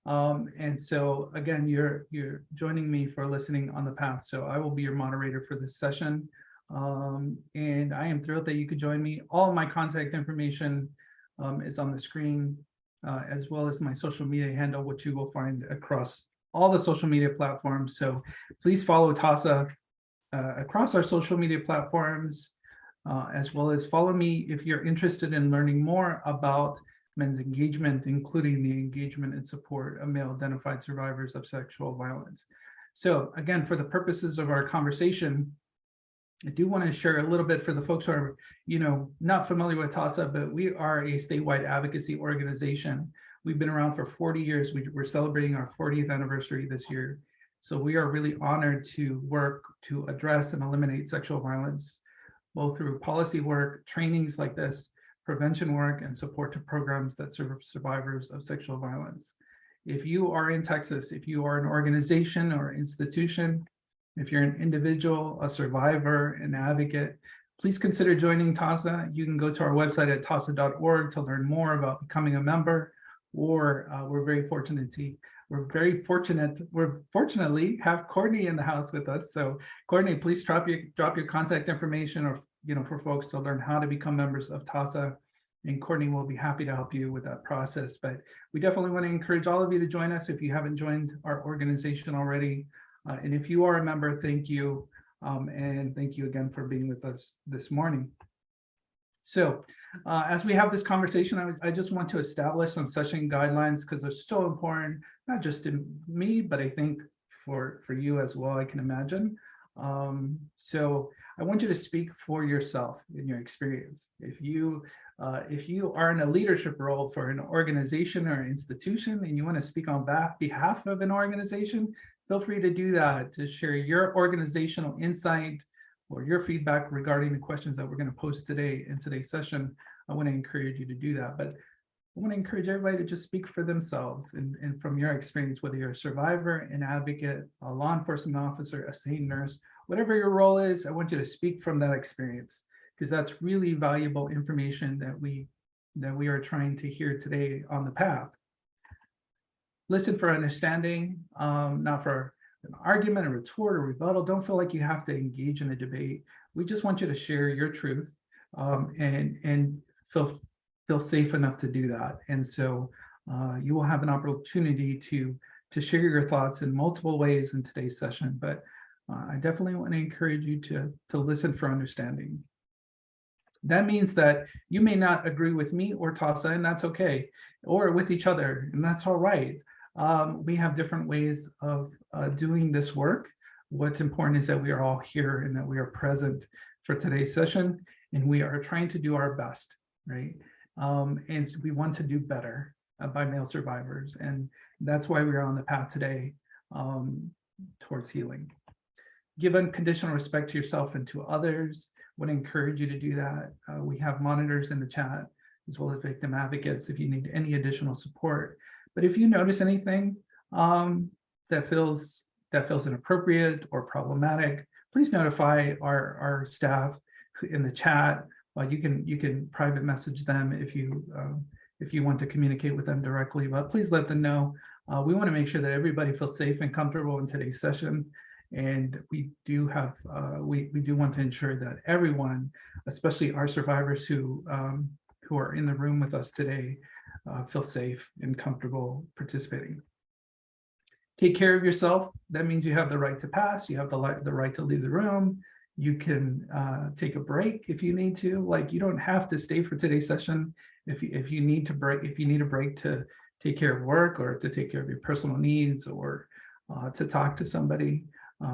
And so again, you're joining me for listening on the path. So I will be your moderator for this session. And I am thrilled that you could join me. All of my contact information is on the screen, as well as my social media handle, which you will find across all the social media platforms. So please follow TAASA across our social media platforms, as well as follow me if you're interested in learning more about men's engagement, including the engagement and support of male identified survivors of sexual violence. So again, for the purposes of our conversation, I do want to share a little bit for the folks who are, not familiar with TAASA, but we are a statewide advocacy organization. We've been around for 40 years. We're celebrating our 40th anniversary this year. So we are really honored to work to address and eliminate sexual violence, both through policy work, trainings like this, prevention work, and support to programs that serve survivors of sexual violence. If you are in Texas, if you are an organization or institution, if you're an individual, a survivor, an advocate, please consider joining TAASA. You can go to our website at taasa.org to learn more about becoming a member, or we're fortunately have Courtney in the house with us. So Courtney, please drop your contact information, or for folks to learn how to become members of TAASA, and Courtney will be happy to help you with that process. But we definitely want to encourage all of you to join us if you haven't joined our organization already. And if you are a member, thank you. And thank you again for being with us this morning. So as we have this conversation, I just want to establish some session guidelines, because they're so important, not just to me, but I think for you as well, I can imagine. So I want you to speak for yourself in your experience. If you are in a leadership role for an organization or institution, and you want to speak on behalf of an organization, feel free to do that, to share your organizational insight or your feedback regarding the questions that we're going to post today in today's session. I want to encourage you to do that, but I want to encourage everybody to just speak for themselves and from your experience, whether you're a survivor, an advocate, a law enforcement officer, a SANE nurse, whatever your role is, I want you to speak from that experience, because that's really valuable information that we are trying to hear today on the path. Listen for understanding, not for an argument, a retort, or rebuttal. Don't feel like you have to engage in a debate. We just want you to share your truth, and feel safe enough to do that. And so you will have an opportunity to share your thoughts in multiple ways in today's session. But I definitely want to encourage you to listen for understanding. That means that you may not agree with me or TAASA, and that's okay, or with each other, and that's all right. We have different ways of doing this work. What's important is that we are all here and that we are present for today's session, and we are trying to do our best, right? And we want to do better by male survivors, and that's why we are on the path today towards healing. Give unconditional respect to yourself and to others. I would encourage you to do that. We have monitors in the chat, as well as victim advocates if you need any additional support. But if you notice anything that feels inappropriate or problematic, please notify our staff in the chat. You can private message them if you want to communicate with them directly, but please let them know. We want to make sure that everybody feels safe and comfortable in today's session. And we do want to ensure that everyone, especially our survivors who are in the room with us today, feel safe and comfortable participating. Take care of yourself. That means you have the right to pass. You have the right to leave the room. You can take a break if you need to. Like, you don't have to stay for today's session. If you need a break to take care of work, or to take care of your personal needs, or to talk to somebody.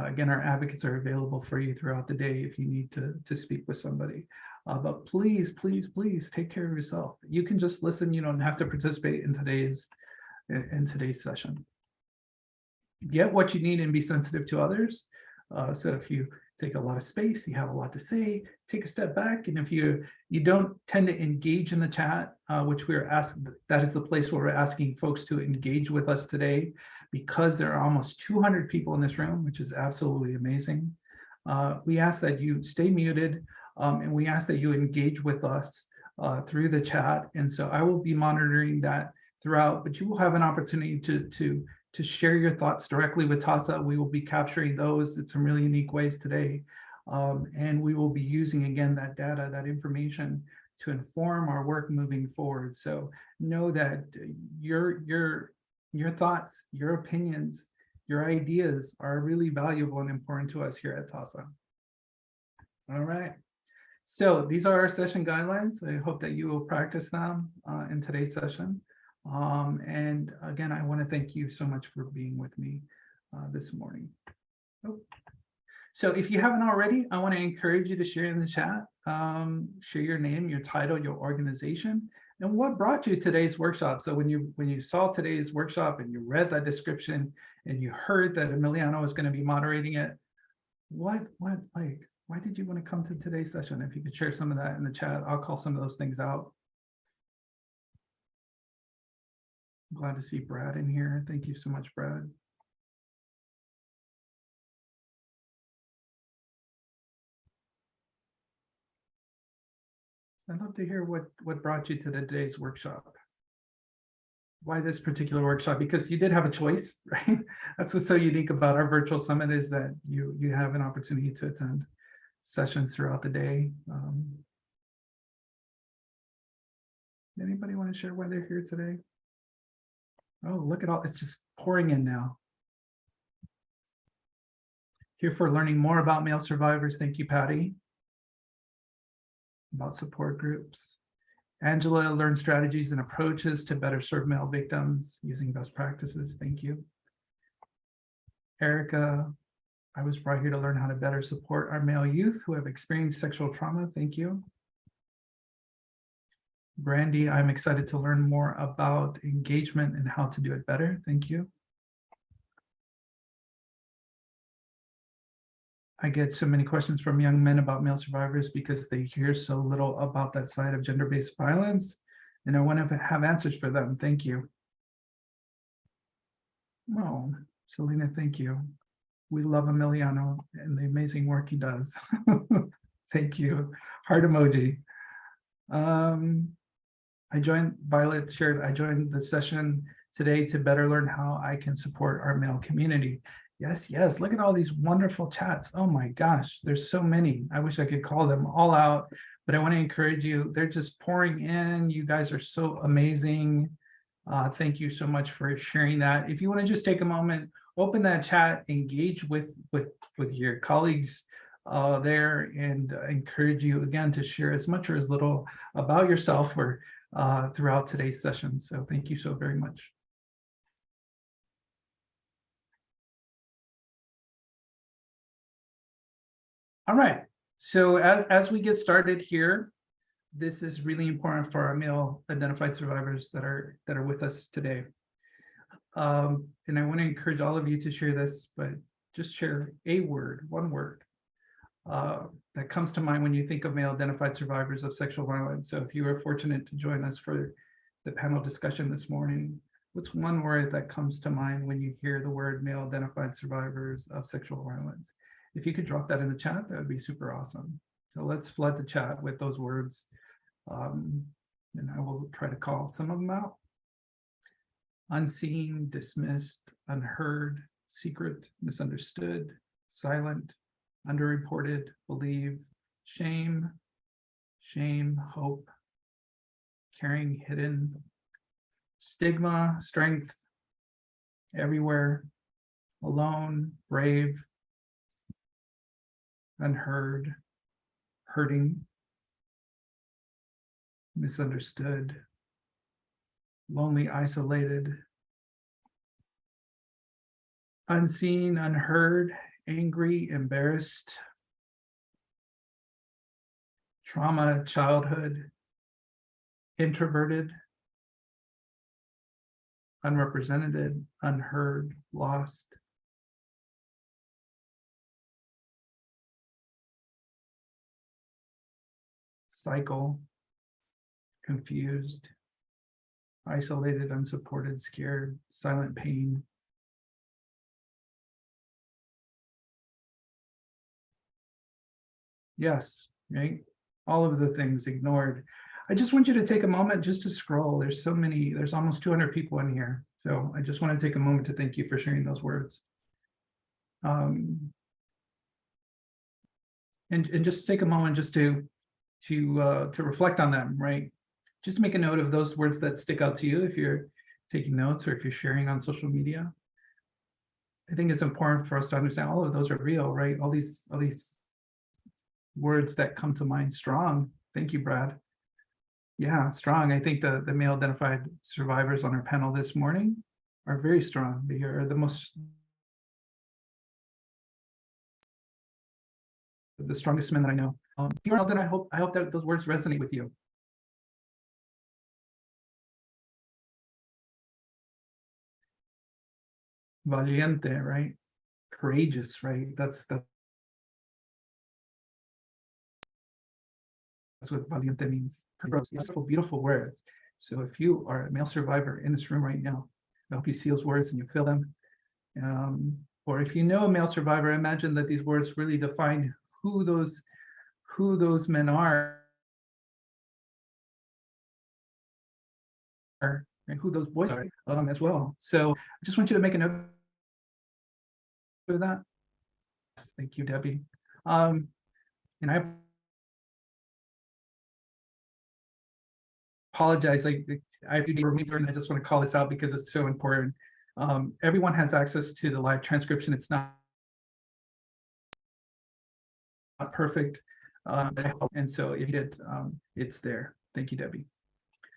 Again, our advocates are available for you throughout the day if you need to speak with somebody. But please, please, please take care of yourself. You can just listen. You don't have to participate in today's session. Get what you need and be sensitive to others. So if you take a lot of space, you have a lot to say, take a step back. And if you don't tend to engage in the chat, which we're asking, that is the place where we're asking folks to engage with us today, because there are almost 200 people in this room, which is absolutely amazing. We ask that you stay muted, and we ask that you engage with us through the chat. And so I will be monitoring that throughout, but you will have an opportunity to share your thoughts directly with TAASA. We will be capturing those in some really unique ways today. And we will be using, again, that data, that information to inform our work moving forward. So know that your thoughts, your opinions, your ideas are really valuable and important to us here at TAASA. All right. So these are our session guidelines. I hope that you will practice them in today's session. And again, I want to thank you so much for being with me this morning. Oh. So if you haven't already, I want to encourage you to share in the chat, share your name, your title, your organization, and what brought you today's workshop. So when you saw today's workshop and you read that description and you heard that Emiliano was going to be moderating it, why did you want to come to today's session? If you could share some of that in the chat, I'll call some of those things out. I'm glad to see Brad in here. Thank you so much, Brad. I'd love to hear what brought you to today's workshop. Why this particular workshop? Because you did have a choice, right? That's what's so unique about our virtual summit, is that you have an opportunity to attend sessions throughout the day. Anybody want to share why they're here today? Oh, look at all, it's just pouring in now. Here for learning more about male survivors. Thank you, Patty. About support groups. Angela, learn strategies and approaches to better serve male victims using best practices. Thank you. Erica, I was brought here to learn how to better support our male youth who have experienced sexual trauma. Thank you. Brandy, I'm excited to learn more about engagement and how to do it better. Thank you. I get so many questions from young men about male survivors because they hear so little about that side of gender-based violence, and I want to have answers for them. Thank you. Oh, Selena, thank you. We love Emiliano and the amazing work he does. Thank you. Heart emoji. Violet shared, I joined the session today to better learn how I can support our male community. Yes, yes, look at all these wonderful chats. Oh my gosh, there's so many. I wish I could call them all out, but I want to encourage you. They're just pouring in. You guys are so amazing. Thank you so much for sharing that. If you want to just take a moment, open that chat, engage with your colleagues there, and encourage you again to share as much or as little about yourself or throughout today's session. So thank you so very much. All right, so as we get started here, this is really important for our male identified survivors that are with us today. And I want to encourage all of you to share this, but just share a word, one word that comes to mind when you think of male identified survivors of sexual violence. So if you were fortunate to join us for the panel discussion this morning, what's one word that comes to mind when you hear the word male identified survivors of sexual violence? If you could drop that in the chat, that would be super awesome. So let's flood the chat with those words. And I will try to call some of them out. Unseen, dismissed, unheard, secret, misunderstood, silent, underreported, believe, shame, hope, caring, hidden, stigma, strength, everywhere, alone, brave, unheard, hurting, misunderstood, lonely, isolated, unseen, unheard, angry, embarrassed, trauma, childhood, introverted, unrepresented, unheard, lost, cycle, confused, isolated, unsupported, scared, silent pain. Yes, right? All of the things ignored. I just want you to take a moment just to scroll. There's so many, there's almost 200 people in here. So I just want to take a moment to thank you for sharing those words. And just take a moment just to reflect on them, right? Just make a note of those words that stick out to you if you're taking notes or if you're sharing on social media. I think it's important for us to understand all of those are real, right? All these words that come to mind. Strong. Thank you, Brad. Yeah, strong. I think the male identified survivors on our panel this morning are very strong. They are the strongest men that I know. Then I hope that those words resonate with you. Valiente, right? Courageous, right? That's what valiente means. Beautiful, beautiful words. So if you are a male survivor in this room right now, I hope you see those words and you feel them. Or if you know a male survivor, imagine that these words really define who those men are and who those boys are as well. So I just want you to make a note of that. Thank you, Debbie. And I apologize. I have to remember, and I just want to call this out because it's so important. Everyone has access to the live transcription. It's not perfect. And so if you did, it's there. Thank you, Debbie.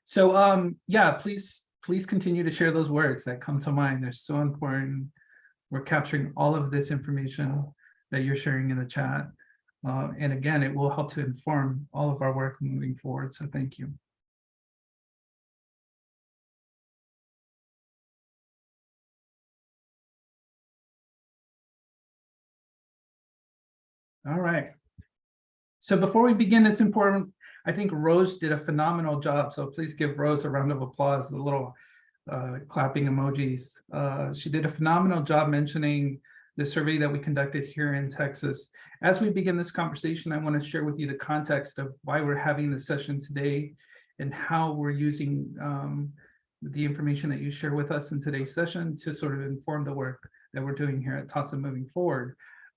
So yeah, please continue to share those words that come to mind. They're so important. We're capturing all of this information that you're sharing in the chat. And again, it will help to inform all of our work moving forward. So thank you. All right. So before we begin, it's important. I think Rose did a phenomenal job. So please give Rose a round of applause, the little clapping emojis. She did a phenomenal job mentioning the survey that we conducted here in Texas. As we begin this conversation, I want to share with you the context of why we're having this session today and how we're using the information that you share with us in today's session to sort of inform the work that we're doing here at TAASA moving forward.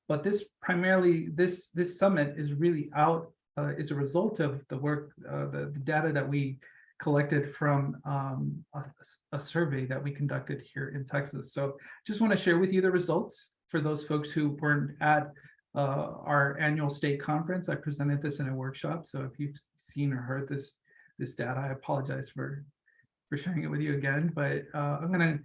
But this primarily, this summit is really out, is a result of the work, the data that we collected from a survey that we conducted here in Texas. So just want to share with you the results for those folks who weren't at our annual state conference. I presented this in a workshop. So if you've seen or heard this data, I apologize for sharing it with you again, but I'm going to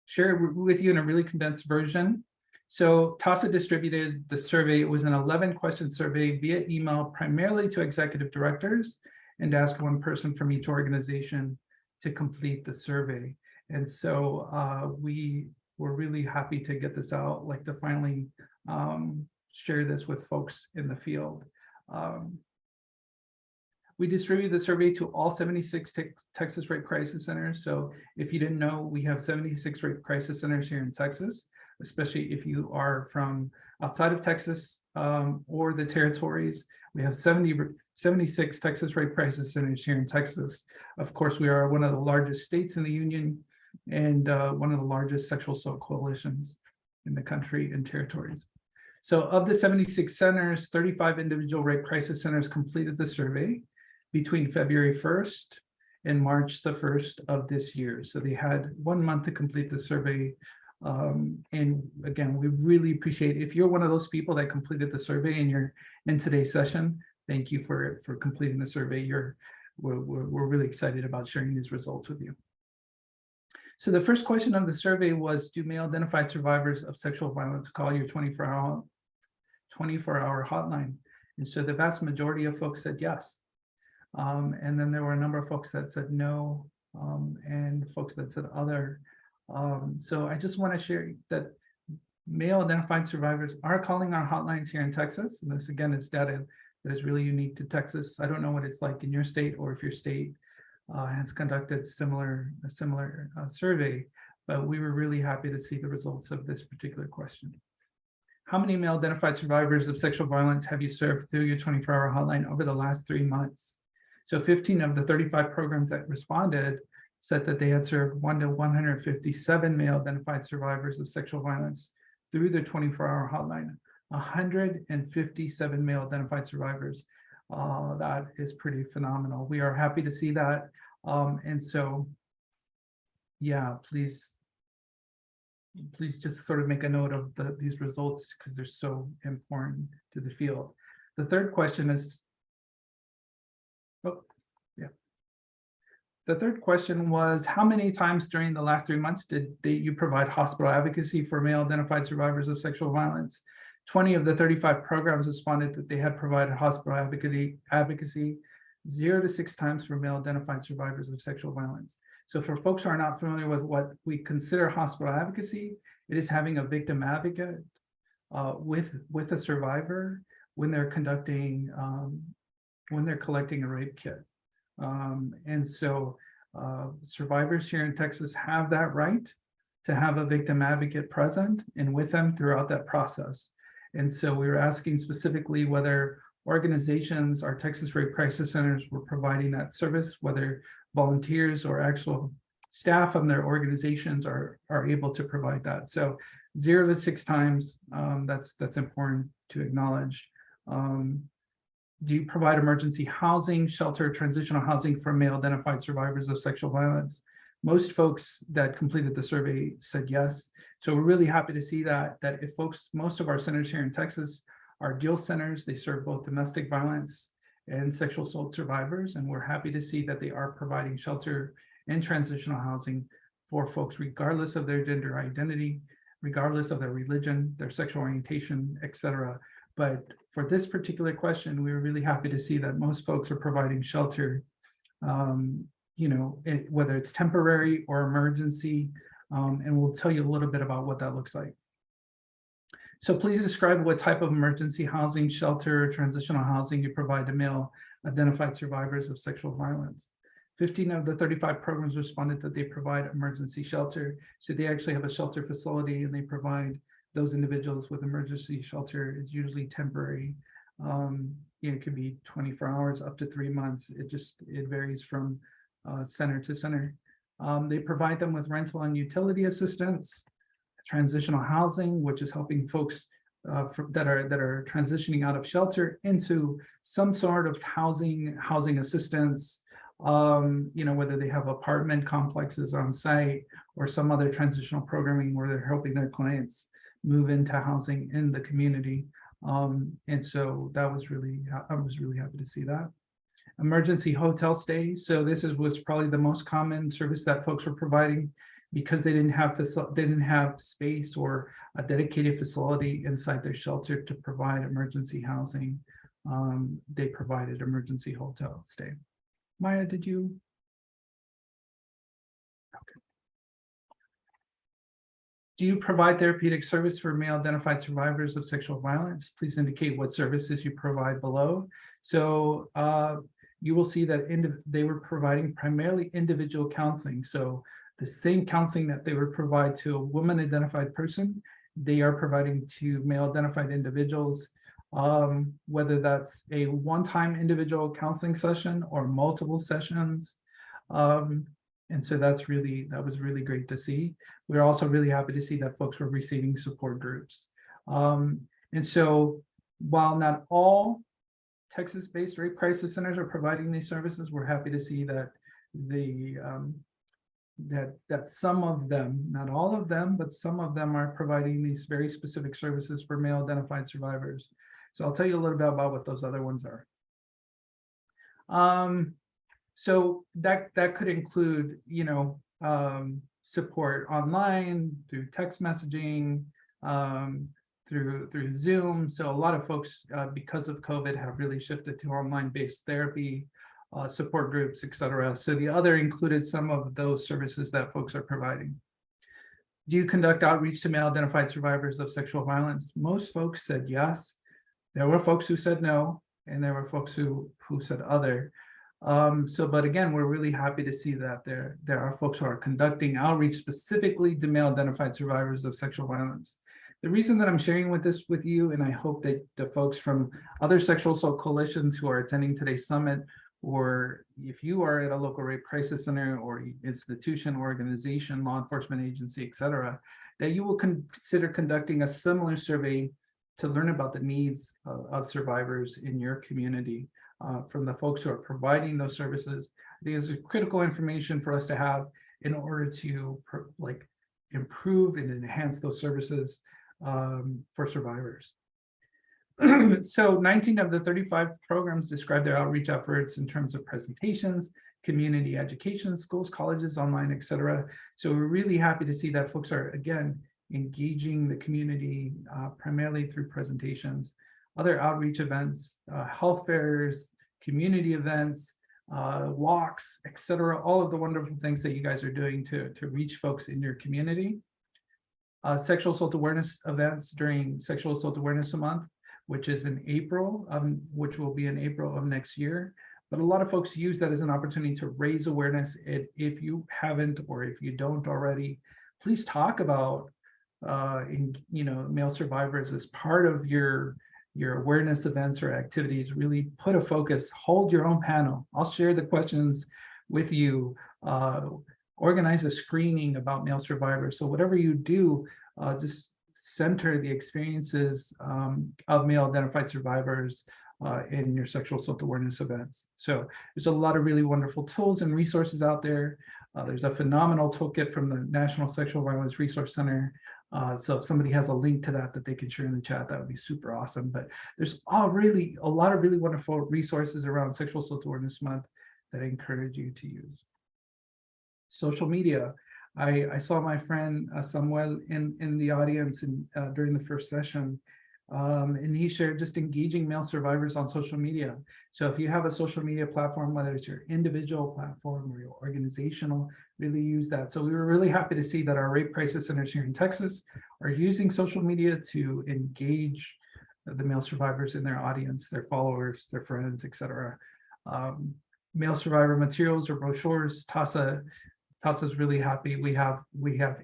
share it with you in a really condensed version. So TAASA distributed the survey. It was an 11-question survey via email, primarily to executive directors, and asked one person from each organization to complete the survey. And so we were really happy to get this out, like to finally share this with folks in the field. We distributed the survey to all 76 Texas Rape Crisis Centers. So if you didn't know, we have 76 rape crisis centers here in Texas, especially if you are from outside of Texas or the territories. We have 76 Texas Rape Crisis Centers here in Texas. Of course, we are one of the largest states in the union and one of the largest sexual assault coalitions in the country and territories. So of the 76 centers, 35 individual rape crisis centers completed the survey between February 1st and March the 1st of this year. So they had 1 month to complete the survey. And again, we really appreciate if you're one of those people that completed the survey and you're in today's session, thank you for completing the survey. We're really excited about sharing these results with you. So the first question of the survey was, do male identified survivors of sexual violence call your 24-hour hotline? And so the vast majority of folks said yes. And then there were a number of folks that said no, and folks that said other. So I just want to share that male identified survivors are calling our hotlines here in Texas. And this, again, is data that is really unique to Texas. I don't know what it's like in your state or if your state has conducted a similar survey, but we were really happy to see the results of this particular question. How many male identified survivors of sexual violence have you served through your 24-hour hotline over the last 3 months? So 15 of the 35 programs that responded said that they had served 1 to 157 male identified survivors of sexual violence through the 24-hour hotline. 157 male identified survivors. That is pretty phenomenal. We are happy to see that. And so, yeah, please just sort of make a note of these results because they're so important to the field. The third question is, the third question was, how many times during the last 3 months did you provide hospital advocacy for male identified survivors of sexual violence? 20 of the 35 programs responded that they had provided hospital advocacy 0 to 6 times for male identified survivors of sexual violence. So for folks who are not familiar with what we consider hospital advocacy, it is having a victim advocate with a survivor when they're collecting a rape kit. And so survivors here in Texas have that right to have a victim advocate present and with them throughout that process. And so we were asking specifically whether organizations, our Texas Rape Crisis Centers, were providing that service, whether volunteers or actual staff of their organizations are able to provide that. So 0 to 6 times, that's important to acknowledge. Do you provide emergency housing, shelter, transitional housing for male identified survivors of sexual violence? Most folks that completed the survey said yes. So we're really happy to see that if folks, most of our centers here in Texas are DEAL centers. They serve both domestic violence and sexual assault survivors. And we're happy to see that they are providing shelter and transitional housing for folks, regardless of their gender identity, regardless of their religion, their sexual orientation, etc. But for this particular question, we were really happy to see that most folks are providing shelter, whether it's temporary or emergency, and we'll tell you a little bit about what that looks like. So please describe what type of emergency housing, shelter, transitional housing you provide to male identified survivors of sexual violence. 15 of the 35 programs responded that they provide emergency shelter. So they actually have a shelter facility and they provide those individuals with emergency shelter. Is usually temporary. It could be 24 hours up to 3 months. It varies from center to center. They provide them with rental and utility assistance, transitional housing, which is helping folks that are transitioning out of shelter into some sort of housing assistance, whether they have apartment complexes on site or some other transitional programming where they're helping their clients move into housing in the community. And so I was really happy to see that. Emergency hotel stay. So this was probably the most common service that folks were providing because they didn't have space or a dedicated facility inside their shelter to provide emergency housing. They provided emergency hotel stay. Maya, did you? Okay. Do you provide therapeutic service for male identified survivors of sexual violence? Please indicate what services you provide below. So you will see that they were providing primarily individual counseling. So the same counseling that they would provide to a woman identified person, they are providing to male identified individuals, whether that's a one-time individual counseling session or multiple sessions. And so that was really great to see. We're also really happy to see that folks were receiving support groups. And so while not all Texas-based rape crisis centers are providing these services, we're happy to see that that some of them, not all of them, but some of them are providing these very specific services for male identified survivors. So I'll tell you a little bit about what those other ones are. So that could include, support online, through text messaging, through Zoom. So a lot of folks, because of COVID, have really shifted to online-based therapy, support groups, etc. So the other included some of those services that folks are providing. Do you conduct outreach to male identified survivors of sexual violence? Most folks said yes. There were folks who said no, and there were folks who said other. But again, we're really happy to see that there are folks who are conducting outreach specifically to male identified survivors of sexual violence. The reason that I'm sharing this with you, and I hope that the folks from other sexual assault coalitions who are attending today's summit or if you are at a local rape crisis center or institution, organization, law enforcement agency, et cetera, that you will consider conducting a similar survey to learn about the needs of survivors in your community from the folks who are providing those services. I think it's critical information for us to have in order to improve and enhance those services for survivors. So 19 of the 35 programs describe their outreach efforts in terms of presentations, community education, schools, colleges, online, et cetera. So we're really happy to see that folks are, again, engaging the community primarily through presentations, other outreach events, health fairs, community events, walks, et cetera, all of the wonderful things that you guys are doing to reach folks in your community. Sexual assault awareness events during Sexual Assault Awareness Month, which is in April, which will be in April of next year. But a lot of folks use that as an opportunity to raise awareness. If you haven't, or if you don't already, please talk about male survivors as part of your awareness events or activities. Really put a focus, hold your own panel. I'll share the questions with you. Organize a screening about male survivors. So whatever you do, just center the experiences of male identified survivors in your sexual assault awareness events. So there's a lot of really wonderful tools and resources out there. There's a phenomenal toolkit from the National Sexual Violence Resource Center. So if somebody has a link to that they can share in the chat, that would be super awesome. But there's a lot of really wonderful resources around Sexual Assault Awareness Month that I encourage you to use. Social media. I saw my friend Samuel in the audience during the first session, and he shared just engaging male survivors on social media. So if you have a social media platform, whether it's your individual platform or your organizational, really use that. So we were really happy to see that our rape crisis centers here in Texas are using social media to engage the male survivors in their audience, their followers, their friends, et cetera. Male survivor materials or brochures, TAASA is really happy. We have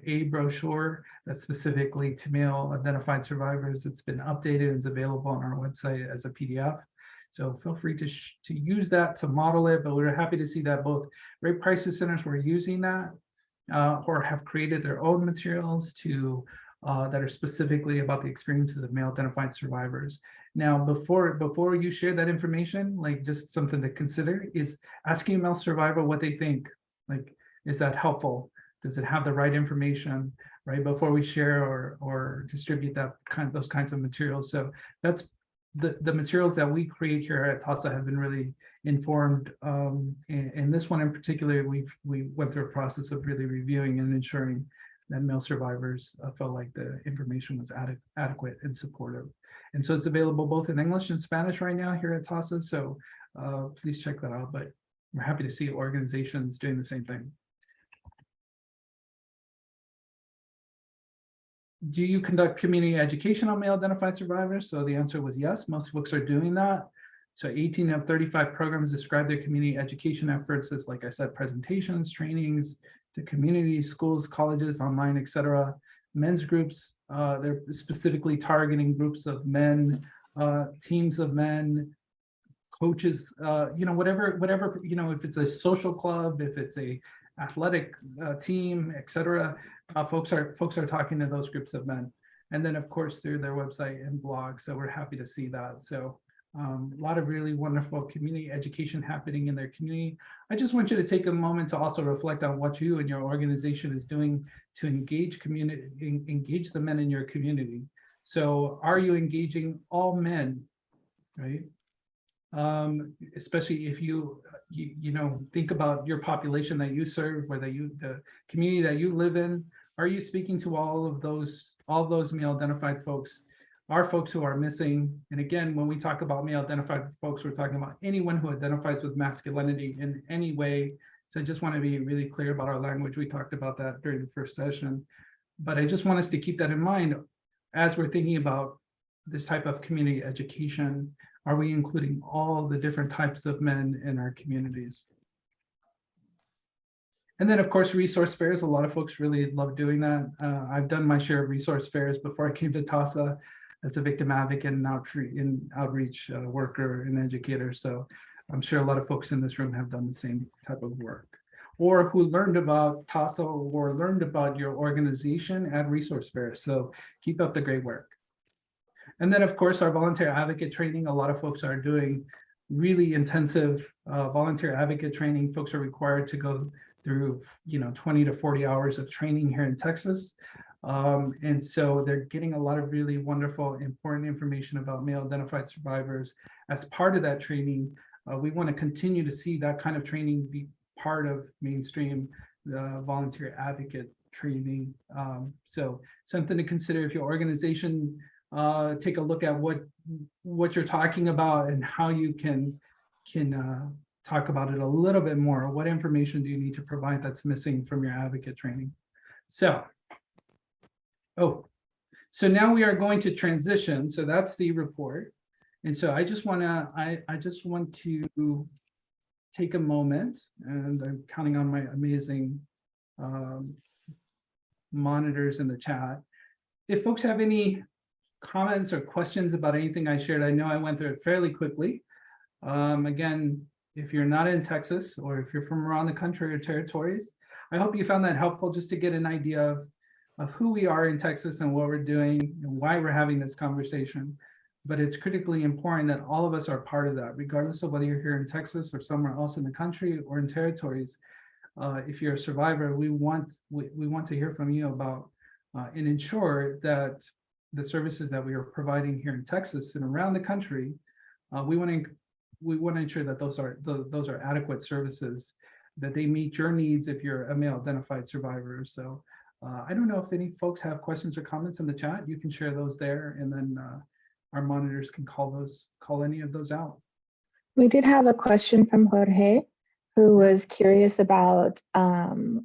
a brochure that's specifically to male identified survivors. It's been updated and is available on our website as a PDF. So feel free to use that to model it. But we're happy to see that both rape crisis centers were using that or have created their own materials that are specifically about the experiences of male identified survivors. Now, before you share that information, just something to consider is asking a male survivor what they think. Is that helpful? Does it have the right information, right? Before we share or distribute those kinds of materials. So that's the materials that we create here at TAASA have been really informed. And this one in particular, we went through a process of really reviewing and ensuring that male survivors felt like the information was adequate and supportive. And so it's available both in English and Spanish right now here at TAASA. So please check that out. But we're happy to see organizations doing the same thing. Do you conduct community education on male identified survivors? So the answer was yes, most folks are doing that. So 18 of 35 programs describe their community education efforts as, like I said, presentations, trainings to communities, schools, colleges, online, et cetera. Men's groups, they're specifically targeting groups of men, teams of men, coaches, whatever, if it's a social club, if it's a athletic team, et cetera, folks are talking to those groups of men. And then of course through their website and blog. So we're happy to see that. So a lot of really wonderful community education happening in their community. I just want you to take a moment to also reflect on what you and your organization is doing to engage the men in your community. So are you engaging all men, right? Especially if you think about your population that you serve, or the community that you live in. Are you speaking to all those male identified folks? Are folks who are missing? And again, when we talk about male identified folks, we're talking about anyone who identifies with masculinity in any way. So I just want to be really clear about our language. We talked about that during the first session, but I just want us to keep that in mind as we're thinking about this type of community education. Are we including all the different types of men in our communities? And then, of course, resource fairs. A lot of folks really love doing that. I've done my share of resource fairs before I came to TAASA as a victim advocate and outreach worker and educator. So I'm sure a lot of folks in this room have done the same type of work, or who learned about TAASA or learned about your organization at resource fairs. So keep up the great work. And then, of course, our volunteer advocate training. A lot of folks are doing really intensive volunteer advocate training. Folks are required to go through, 20 to 40 hours of training here in Texas. And so they're getting a lot of really wonderful, important information about male identified survivors. As part of that training, we want to continue to see that kind of training be part of mainstream volunteer advocate training. So something to consider if your organization take a look at what you're talking about and how you can talk about it a little bit more. What information do you need to provide that's missing from your advocate training? So now we are going to transition. So that's the report. And so I just want to take a moment, and I'm counting on my amazing monitors in the chat. If folks have any comments or questions about anything I shared, I know I went through it fairly quickly. Again, if you're not in Texas, or if you're from around the country or territories, I hope you found that helpful, just to get an idea of who we are in Texas and what we're doing and why we're having this conversation. But it's critically important that all of us are part of that, regardless of whether you're here in Texas or somewhere else in the country or in territories. If you're a survivor, we want to hear from you about and ensure that the services that we are providing here in Texas and around the country, we want to ensure that those are adequate services, that they meet your needs if you're a male identified survivor. So I don't know if any folks have questions or comments in the chat. You can share those there, and then our monitors can call any of those out. We did have a question from Jorge, who was curious about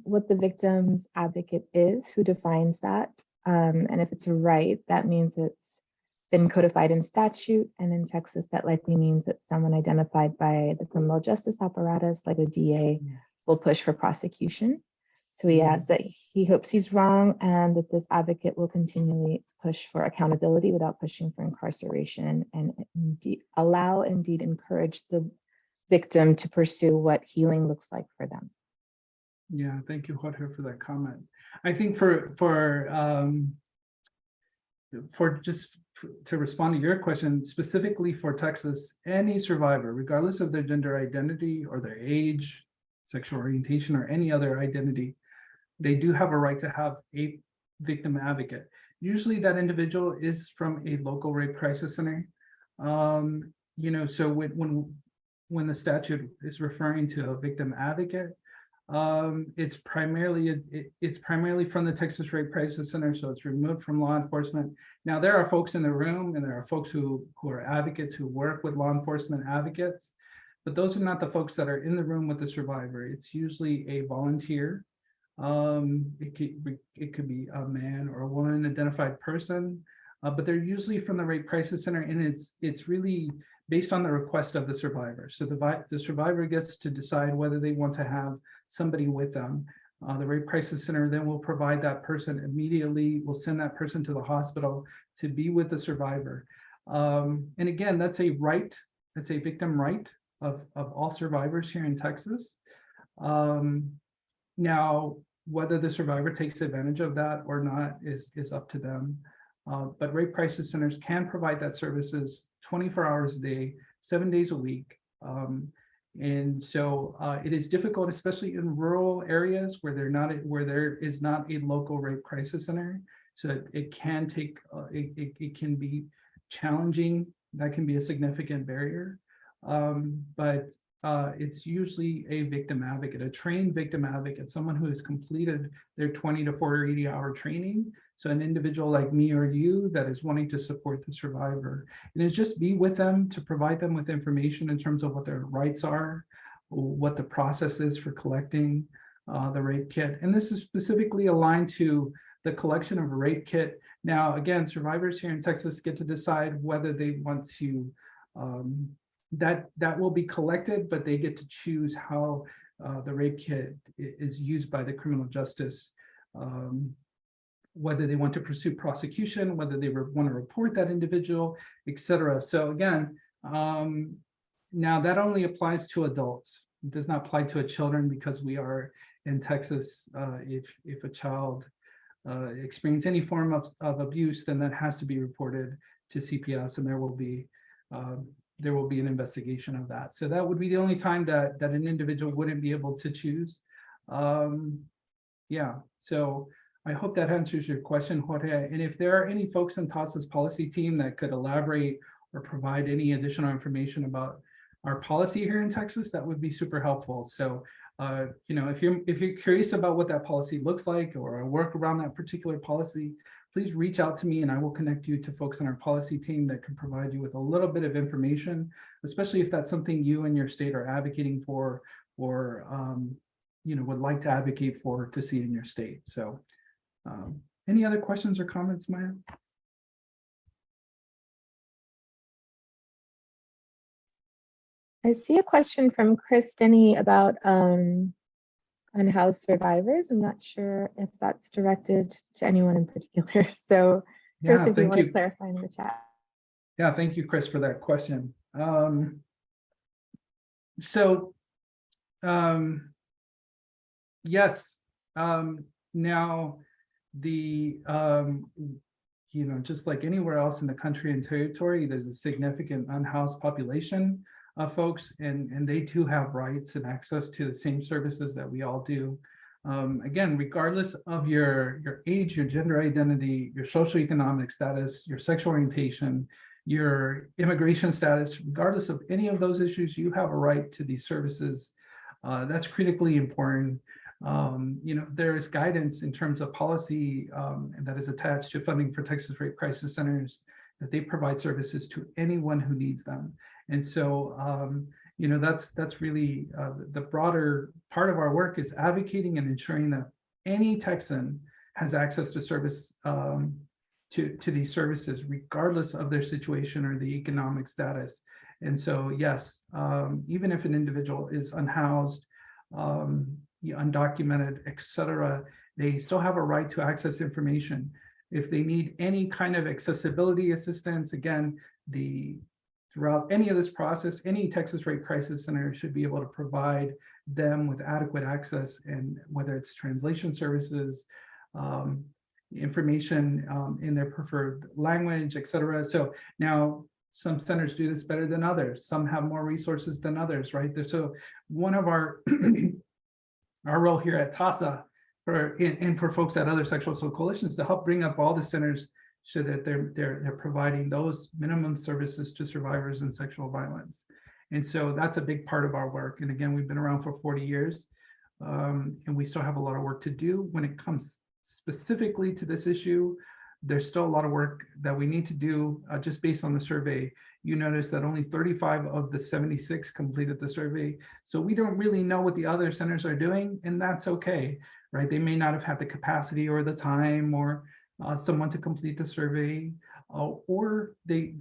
what the victim's advocate is, who defines that. And if it's a right, that means it's been codified in statute, and in Texas, that likely means that someone identified by the criminal justice apparatus, like a DA, will push for prosecution. So he adds that he hopes he's wrong, and that this advocate will continually push for accountability without pushing for incarceration, and indeed encourage the victim to pursue what healing looks like for them. Yeah, thank you, Jorge, for that comment. I think for just to respond to your question, specifically for Texas, any survivor, regardless of their gender identity or their age, sexual orientation, or any other identity, they do have a right to have a victim advocate. Usually that individual is from a local rape crisis center. So when the statute is referring to a victim advocate, it's primarily from the Texas Rape Crisis Center, so it's removed from law enforcement. Now, there are folks in the room, and there are folks who are advocates who work with law enforcement advocates, but those are not the folks that are in the room with the survivor. It's usually a volunteer. It could be a man or a woman identified person, but they're usually from the Rape Crisis Center, and it's really based on the request of the survivor. So the survivor gets to decide whether they want to have somebody with them. The Rape Crisis Center then will provide that person immediately, will send that person to the hospital to be with the survivor. And again, that's a right, that's a victim right of all survivors here in Texas. Now, whether the survivor takes advantage of that or not is up to them. But rape crisis centers can provide that services 24 hours a day, 7 days a week. And so it is difficult, especially in rural areas where there is not a local rape crisis center. So it can take, it can be challenging. That can be a significant barrier. But it's usually a victim advocate, a trained victim advocate, someone who has completed their 20 to 40 hour training. So an individual like me or you that is wanting to support the survivor, and it's just be with them to provide them with information in terms of what their rights are, what the process is for collecting the rape kit. And this is specifically aligned to the collection of a rape kit. Now, again, survivors here in Texas get to decide whether they want to, that will be collected, but they get to choose how the rape kit is used by the criminal justice, whether they want to pursue prosecution, whether they want to report that individual, etc. So again, Now that only applies to adults. It does not apply to children because we are in Texas. If a child experience any form of abuse, then that has to be reported to CPS, and there will be an investigation of that. So that would be the only time that an individual wouldn't be able to choose. Yeah, so I hope that answers your question, Jorge. And if there are any folks in TAASA's policy team that could elaborate or provide any additional information about our policy here in Texas, that would be super helpful. So, you know, if you're curious about what that policy looks like or work around that particular policy, please reach out to me and I will connect you to folks in our policy team that can provide you with a little bit of information, especially if that's something you and your state are advocating for or, you know, would like to advocate for to see in your state. So any other questions or comments, Maya? I see a question from Chris Denny about unhoused survivors. I'm not sure if that's directed to anyone in particular. So Chris, Yeah, if you thank want to you. clarify in the chat. Yeah, thank you, Chris, for that question. So yes, now the you know, just like anywhere else in the country and territory, there's a significant unhoused population of folks, and they too have rights and access to the same services that we all do. Again, regardless of your age, your gender identity, your socioeconomic status, your sexual orientation, your immigration status, regardless of any of those issues, you have a right to these services. That's critically important. You know, there is guidance in terms of policy that is attached to funding for Texas Rape Crisis Centers, that they provide services to anyone who needs them. And so, you know, that's really the broader part of our work is advocating and ensuring that any Texan has access to service to these services, regardless of their situation or the economic status. And so, yes, even if an individual is unhoused, undocumented, etc., they still have a right to access information. If they need any kind of accessibility assistance, again, throughout any of this process, any Texas Rape Crisis Center should be able to provide them with adequate access, and whether it's translation services, information in their preferred language, etc. So now some centers do this better than others. Some have more resources than others, right? So one of our our role here at TAASA and for folks at other sexual assault coalitions to help bring up all the centers so that they're providing those minimum services to survivors in sexual violence. And so that's a big part of our work. And again, we've been around for 40 years and we still have a lot of work to do when it comes specifically to this issue. There's still a lot of work that we need to do just based on the survey. You notice that only 35 of the 76 completed the survey. So we don't really know what the other centers are doing, and that's okay, right? They may not have had the capacity or the time or someone to complete the survey, or they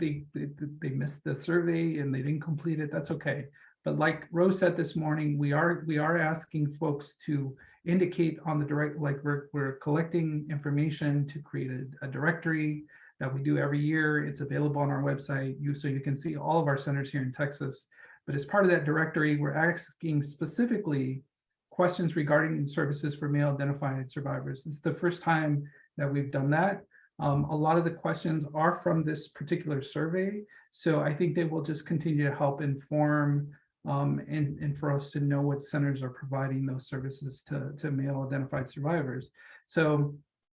missed the survey and they didn't complete it. That's okay. But like Rose said this morning, we are asking folks to indicate on the direct, like we're collecting information to create a directory that we do every year. It's available on our website, so you can see all of our centers here in Texas. But as part of that directory, we're asking specifically questions regarding services for male identified survivors. It's the first time that we've done that. A lot of the questions are from this particular survey. So I think they will just continue to help inform and for us to know what centers are providing those services to male identified survivors. So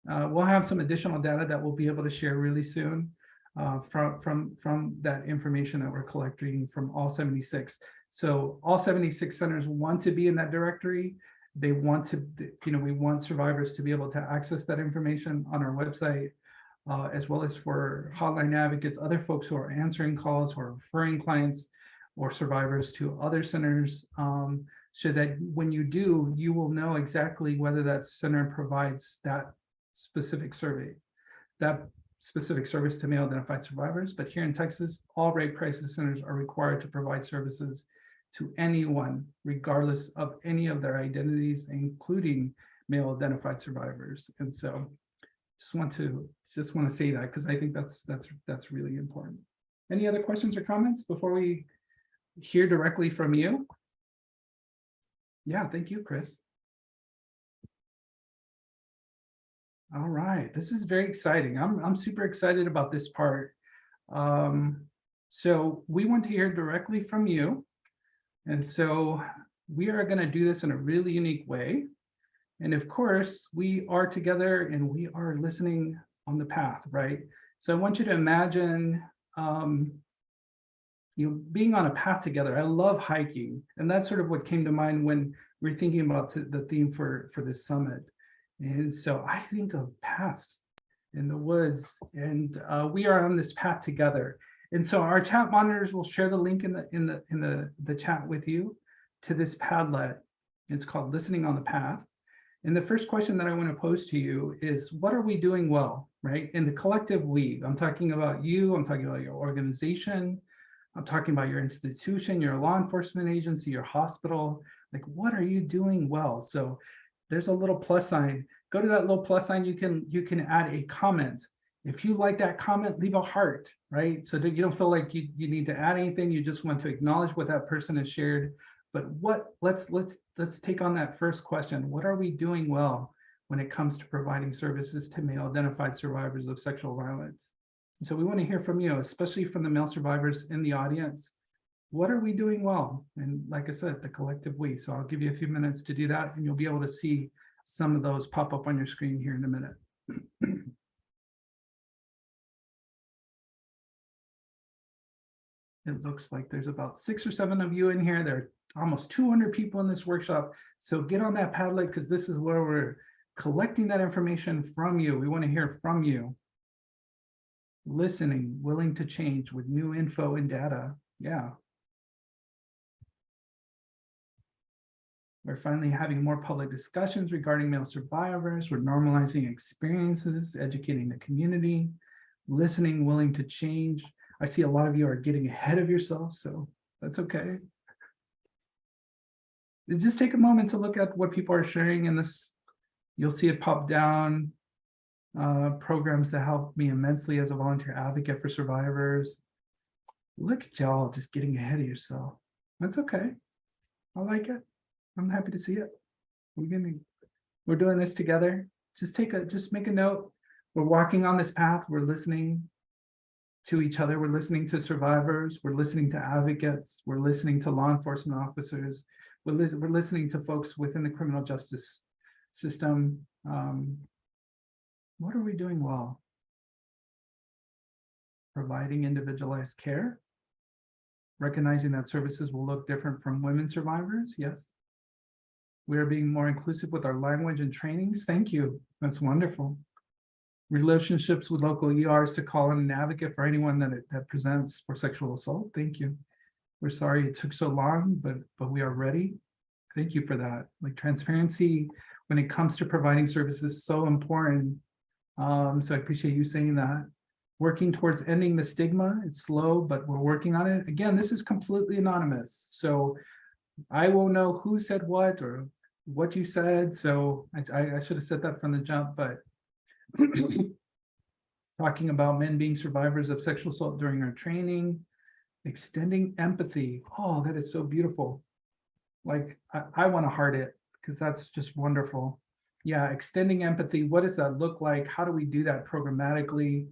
we'll have some additional data that we'll be able to share really soon from that information that we're collecting from all 76. So all 76 centers want to be in that directory. They want to, you know, we want survivors to be able to access that information on our website, as well as for hotline advocates, other folks who are answering calls or referring clients or survivors to other centers, so that when you do, you will know exactly whether that center provides that specific survey, that specific service to male identified survivors. But here in Texas, all rape crisis centers are required to provide services to anyone, regardless of any of their identities, including male identified survivors. And so just want to say that because I think that's really important. Any other questions or comments before we hear directly from you? Yeah, thank you, Chris. All right, this is very exciting. I'm super excited about this part. So we want to hear directly from you. And so we are going to do this in a really unique way. And of course, we are together and we are listening on the path, right? So I want you to imagine being on a path together. I love hiking, and that's sort of what came to mind when we're thinking about the theme for this summit. And so I think of paths in the woods, and we are on this path together. And so our chat monitors will share the link in the chat with you to this Padlet. It's called Listening on the Path. And the first question that I want to pose to you is, what are we doing well, right? In the collective we, I'm talking about you, I'm talking about your organization, I'm talking about your institution, your law enforcement agency, your hospital. Like, what are you doing well? So there's a little plus sign. Go to that little plus sign. You can add a comment. If you like that comment, leave a heart, right? So that you don't feel like you need to add anything. You just want to acknowledge what that person has shared. But let's take on that first question. What are we doing well when it comes to providing services to male identified survivors of sexual violence? And so we want to hear from you, especially from the male survivors in the audience. What are we doing well? And like I said, the collective we. So I'll give you a few minutes to do that, and you'll be able to see some of those pop up on your screen here in a minute. It looks like there's about 6 or 7 of you in here. There are almost 200 people in this workshop. So get on that Padlet, because this is where we're collecting that information from you. We want to hear from you. Listening, willing to change with new info and data. Yeah. We're finally having more public discussions regarding male survivors. We're normalizing experiences, educating the community, listening, willing to change. I see a lot of you are getting ahead of yourself, so that's okay. Just take a moment to look at what people are sharing in this. You'll see it pop down. Programs that help me immensely as a volunteer advocate for survivors. Look at y'all just getting ahead of yourself. That's okay. I like it. I'm happy to see it. We're doing this together. Just make a note. We're walking on this path. We're listening to each other. We're listening to survivors. We're listening to advocates. We're listening to law enforcement officers. We're listening to folks within the criminal justice system. What are we doing well? Providing individualized care. Recognizing that services will look different from women survivors. Yes. We are being more inclusive with our language and trainings. Thank you. That's wonderful. Relationships with local ERs to call in an advocate for anyone that presents for sexual assault. Thank you. We're sorry it took so long, but we are ready. Thank you for that. Like, transparency when it comes to providing services is so important. So I appreciate you saying that. Working towards ending the stigma. It's slow, but we're working on it. Again, this is completely anonymous. So I won't know who said what or what you said. So I should have said that from the jump, but talking about men being survivors of sexual assault during our training, extending empathy. Oh, that is so beautiful. Like, I want to heart it, because that's just wonderful. Yeah, extending empathy. What does that look like? How do we do that programmatically?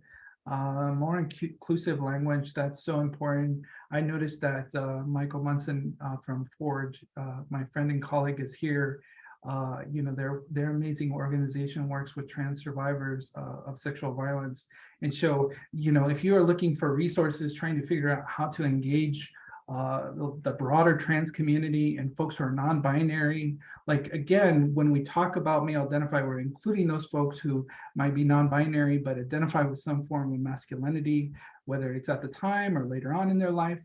More inclusive language, that's so important. I noticed that Michael Munson from Forge, my friend and colleague, is here. Their amazing organization works with trans survivors of sexual violence. And so, if you are looking for resources, trying to figure out how to engage the broader trans community and folks who are non-binary, like, again, when we talk about male identify, we're including those folks who might be non-binary but identify with some form of masculinity, whether it's at the time or later on in their life.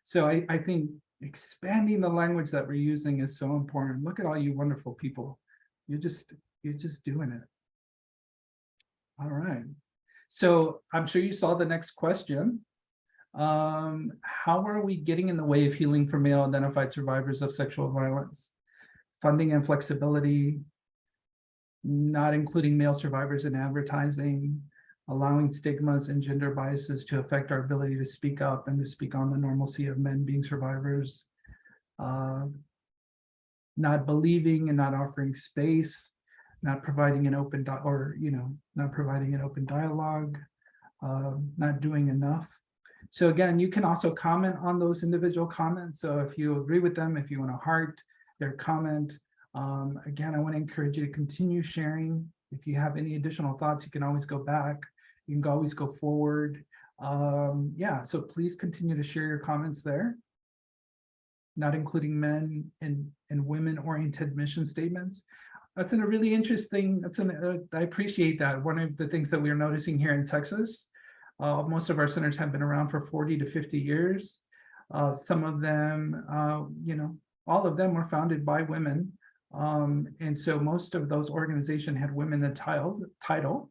So I think expanding the language that we're using is so important. Look at all you wonderful people. You're just doing it. All right. So I'm sure you saw the next question. How are we getting in the way of healing for male identified survivors of sexual violence? Funding and flexibility, not including male survivors in advertising, allowing stigmas and gender biases to affect our ability to speak up and to speak on the normalcy of men being survivors, not believing and not offering space, not providing an open not providing an open dialogue, not doing enough. So again, you can also comment on those individual comments. So if you agree with them, if you want to heart their comment, again, I want to encourage you to continue sharing. If you have any additional thoughts, you can always go back. You can always go forward. Yeah, so please continue to share your comments there, not including men and women-oriented mission statements. That's a really interesting, I appreciate that. One of the things that we are noticing here in Texas, most of our centers have been around for 40 to 50 years. Some of them, all of them were founded by women. And so most of those organizations had women in the title.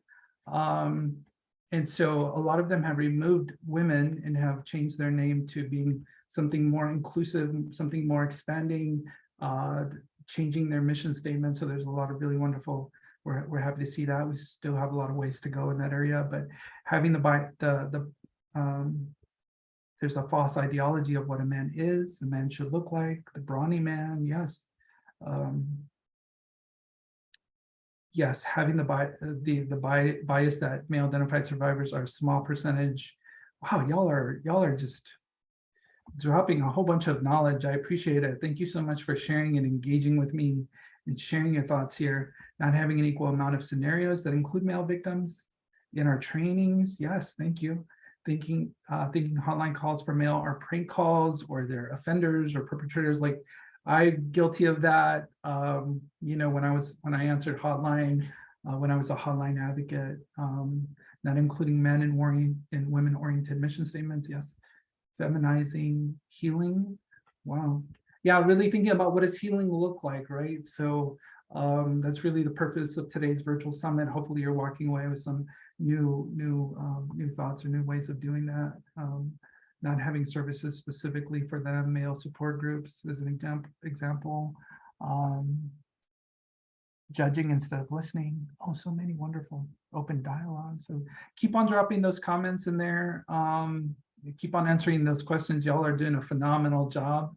And so a lot of them have removed women and have changed their name to being something more inclusive, something more expanding, changing their mission statement. So there's a lot of really wonderful, we're happy to see that. We still have a lot of ways to go in that area, but having there's a false ideology of what a man is, a man should look like, the brawny man, yes. Yes, having the bias that male identified survivors are a small percentage. Wow, y'all are just dropping a whole bunch of knowledge. I appreciate it. Thank you so much for sharing and engaging with me and sharing your thoughts here. Not having an equal amount of scenarios that include male victims in our trainings. Yes, thank you. Thinking hotline calls for male are prank calls, or they're offenders or perpetrators. Like, I'm guilty of that. When I answered hotline, when I was a hotline advocate, not including men and women-oriented mission statements. Yes. Feminizing healing. Wow. Yeah, really thinking about what does healing look like, right? So that's really the purpose of today's virtual summit. Hopefully you're walking away with some new thoughts or new ways of doing that. Not having services specifically for them, male support groups as an example. Judging instead of listening. Oh, so many wonderful open dialogues. So keep on dropping those comments in there. Keep on answering those questions. Y'all are doing a phenomenal job.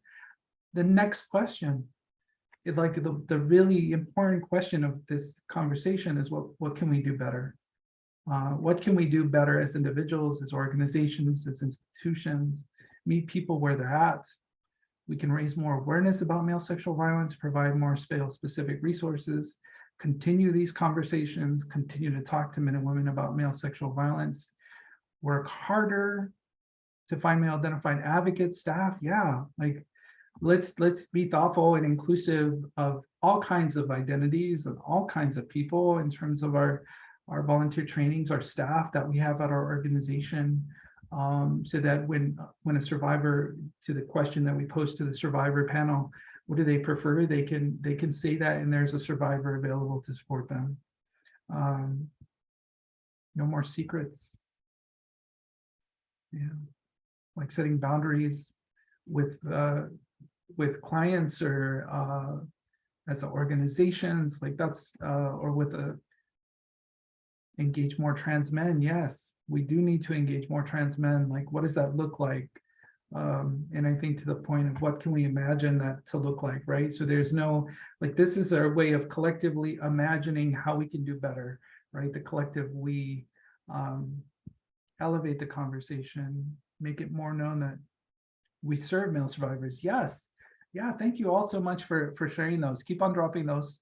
The next question, the really important question of this conversation is what can we do better? What can we do better as individuals, as organizations, as institutions, meet people where they're at? We can raise more awareness about male sexual violence, provide more specific resources, continue these conversations, continue to talk to men and women about male sexual violence, work harder to find male identified advocates, staff. Yeah, like let's be thoughtful and inclusive of all kinds of identities and all kinds of people in terms of our volunteer trainings, our staff that we have at our organization, so that when a survivor, to the question that we posed to the survivor panel, what do they prefer? They can say that, and there's a survivor available to support them. No more secrets. Yeah. Like setting boundaries with clients or as organizations, like that's or with engage more trans men. Yes, we do need to engage more trans men. Like, what does that look like? And I think to the point of what can we imagine that to look like, right? So there's no, like, this is our way of collectively imagining how we can do better, right? The collective we elevate the conversation, make it more known that we serve male survivors. Yes. Yeah, thank you all so much for sharing those. Keep on dropping those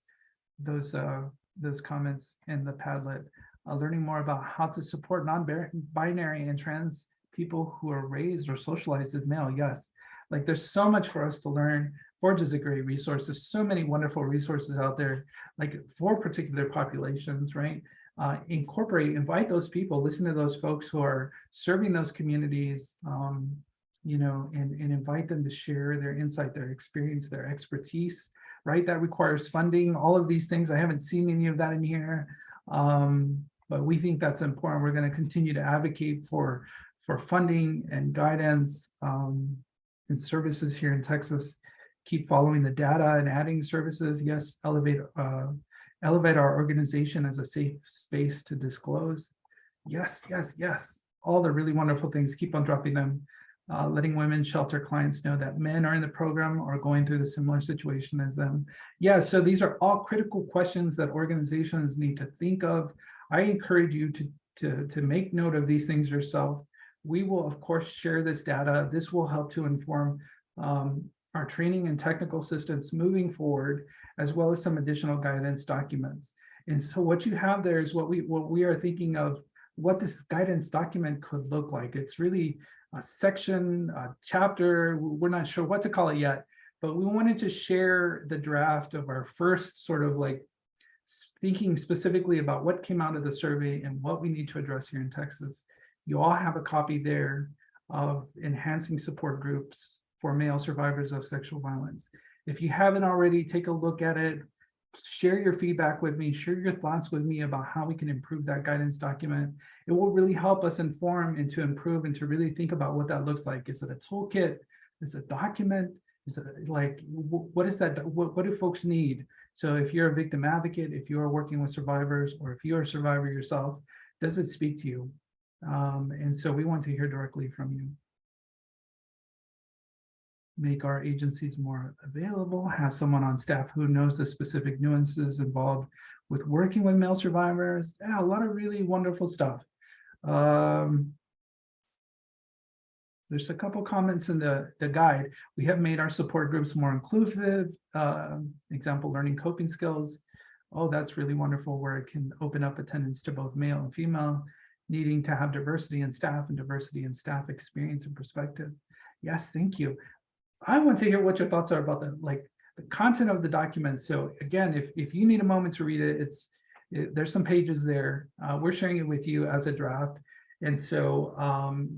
comments in the Padlet. Learning more about how to support non-binary and trans people who are raised or socialized as male. Yes, like there's so much for us to learn. Forge is a great resource. There's so many wonderful resources out there, like for particular populations, right? Invite those people, listen to those folks who are serving those communities, and invite them to share their insight, their experience, their expertise, right? That requires funding, all of these things. I haven't seen any of that in here. But we think that's important. We're going to continue to advocate for funding and guidance and services here in Texas. Keep following the data and adding services. Yes, elevate our organization as a safe space to disclose Yes, yes, yes. All the really wonderful things. Keep on dropping them. Letting women shelter clients know that men are in the program or going through the similar situation as them. Yeah, so these are all critical questions that organizations need to think of. I encourage you to make note of these things yourself. We will, of course, share this data. This will help to inform our training and technical assistance moving forward, as well as some additional guidance documents. And so what you have there is what we are thinking of what this guidance document could look like. It's really a section, a chapter, we're not sure what to call it yet, but we wanted to share the draft of our first sort of like thinking specifically about what came out of the survey and what we need to address here in Texas. You all have a copy there of enhancing support groups for male survivors of sexual violence. If you haven't already, take a look at it, share your feedback with me, share your thoughts with me about how we can improve that guidance document. It will really help us inform and to improve and to really think about what that looks like. Is it a toolkit? Is it a document? Is it like, what is that? What do folks need? So if you're a victim advocate, if you are working with survivors, or if you're a survivor yourself, does it speak to you? And so we want to hear directly from you. Make our agencies more available, have someone on staff who knows the specific nuances involved with working with male survivors. Yeah, a lot of really wonderful stuff. There's a couple comments in the guide. We have made our support groups more inclusive. Example, learning coping skills. Oh, that's really wonderful, where it can open up attendance to both male and female, needing to have diversity in staff and diversity in staff experience and perspective. Yes, thank you. I want to hear what your thoughts are about the content of the document. So again, if you need a moment to read it, there's some pages there. We're sharing it with you as a draft. And so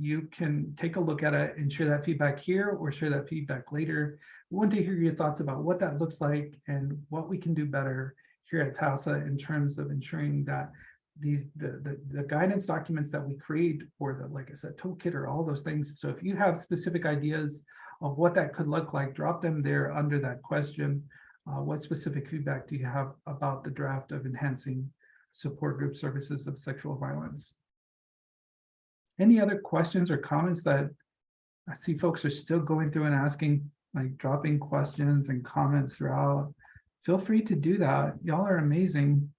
you can take a look at it and share that feedback here or share that feedback later. We want to hear your thoughts about what that looks like and what we can do better here at TAASA in terms of ensuring that the guidance documents that we create, or the, like I said, toolkit, or all those things. So if you have specific ideas of what that could look like, drop them there under that question. What specific feedback do you have about the draft of enhancing support group services of sexual violence? Any other questions or comments that I see folks are still going through and asking, like dropping questions and comments throughout? Feel free to do that. Y'all are amazing.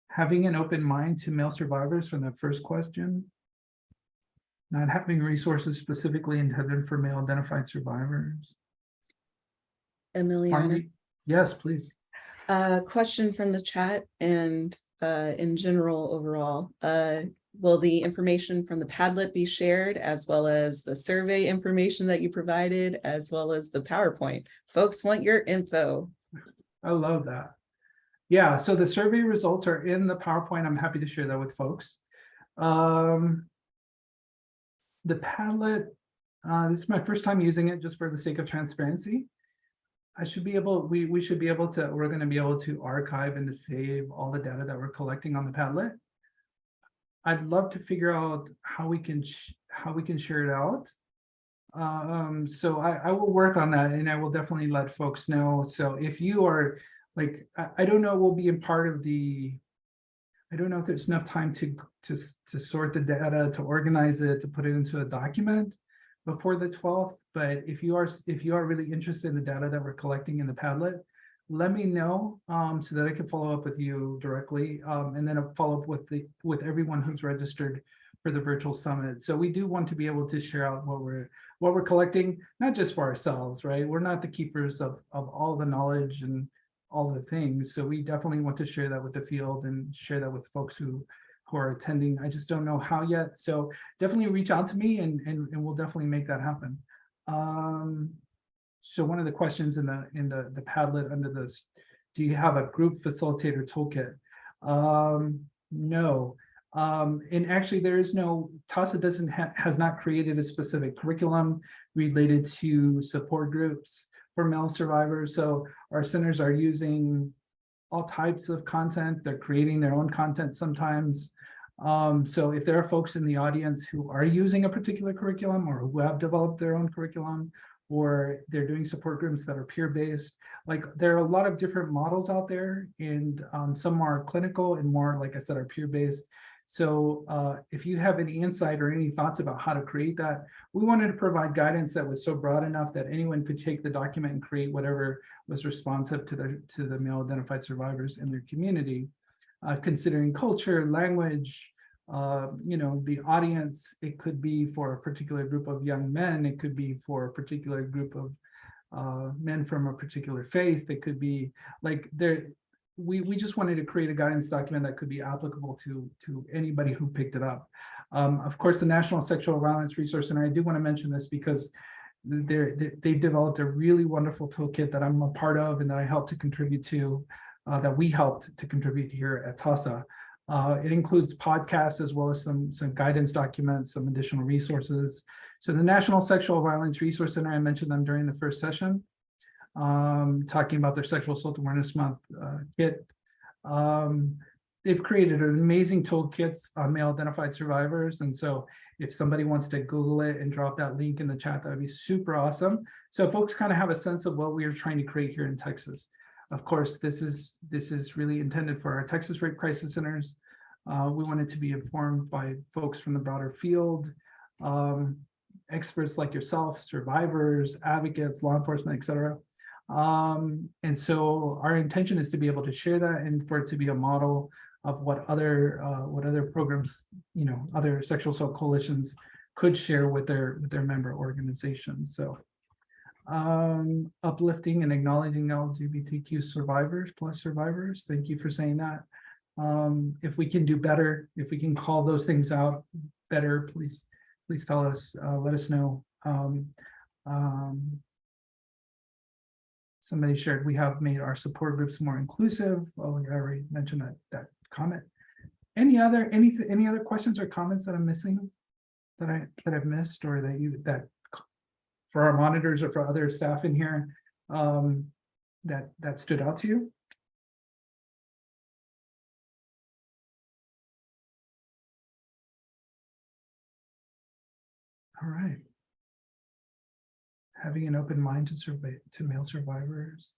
Having an open mind to male survivors from the first question. Not having resources specifically intended for male identified survivors. Emiliano. Yes, please. Question from the chat and in general overall. Will the information from the Padlet be shared, as well as the survey information that you provided, as well as the PowerPoint? Folks want your info. I love that. Yeah, so the survey results are in the PowerPoint. I'm happy to share that with folks. The Padlet, this is my first time using it, just for the sake of transparency. I should be able, we should be able to, we're going to be able to archive and to save all the data that we're collecting on the Padlet. I'd love to figure out how we can share it out. So I will work on that, and I will definitely let folks know. So if you are like, I don't know, we'll be in part of the, I don't know if there's enough time to sort the data, to organize it, to put it into a document before the 12th. But if you are really interested in the data that we're collecting in the Padlet, let me know so that I can follow up with you directly, and then I'll follow up with everyone who's registered for the virtual summit. So we do want to be able to share out what we're collecting, not just for ourselves, right? We're not the keepers of all the knowledge and all the things. So we definitely want to share that with the field and share that with folks who are attending. I just don't know how yet. So definitely reach out to me, and we'll definitely make that happen. So one of the questions in the Padlet under this, do you have a group facilitator toolkit? No. And actually there is no, TAASA has not created a specific curriculum related to support groups for male survivors. So our centers are using all types of content. They're creating their own content sometimes. So if there are folks in the audience who are using a particular curriculum, or who have developed their own curriculum, or they're doing support groups that are peer-based, like there are a lot of different models out there, and some are clinical and more, like I said, are peer-based. So if you have any insight or any thoughts about how to create that, we wanted to provide guidance that was so broad enough that anyone could take the document and create whatever was responsive to the male identified survivors in their community, considering culture, language, the audience. It could be for a particular group of young men. It could be for a particular group of men from a particular faith. It could be like we just wanted to create a guidance document that could be applicable to anybody who picked it up. Of course, the National Sexual Violence Resource Center, I do want to mention this because they've developed a really wonderful toolkit that I'm a part of and that I helped to contribute to, that we helped to contribute here at TAASA. It includes podcasts as well as some guidance documents, some additional resources. So the National Sexual Violence Resource Center, I mentioned them during the first session, talking about their Sexual Assault Awareness Month kit. They've created an amazing toolkits on male identified survivors. And so if somebody wants to Google it and drop that link in the chat, that would be super awesome. So folks kind of have a sense of what we are trying to create here in Texas. Of course, this is really intended for our Texas Rape Crisis Centers. We want it to be informed by folks from the broader field, experts like yourself, survivors, advocates, law enforcement, et cetera. And so our intention is to be able to share that and for it to be a model of what other programs, other sexual assault coalitions could share with their member organizations. So uplifting and acknowledging LGBTQ survivors plus survivors. Thank you for saying that. If we can do better, if we can call those things out better, please tell us, let us know. Somebody shared, we have made our support groups more inclusive. Oh, I already mentioned that comment. Any other questions or comments that I'm missing, that I've missed, or that for our monitors or for other staff in here, that stood out to you? All right. Having an open mind to male survivors.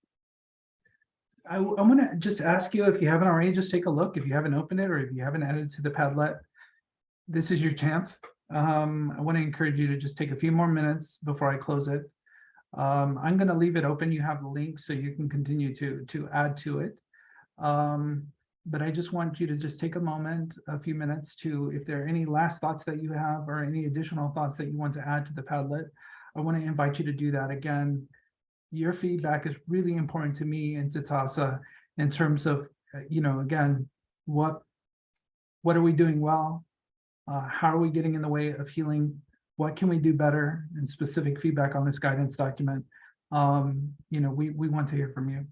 I want to just ask you, if you haven't already, just take a look. If you haven't opened it or if you haven't added to the Padlet, this is your chance. I want to encourage you to just take a few more minutes before I close it. I'm going to leave it open. You have the link so you can continue to add to it. But I just want you to just take a moment, a few minutes to, if there are any last thoughts that you have or any additional thoughts that you want to add to the Padlet, I want to invite you to do that. Again, your feedback is really important to me and to TAASA in terms of, again, what are we doing well? How are we getting in the way of healing? What can we do better? And specific feedback on this guidance document. We want to hear from you.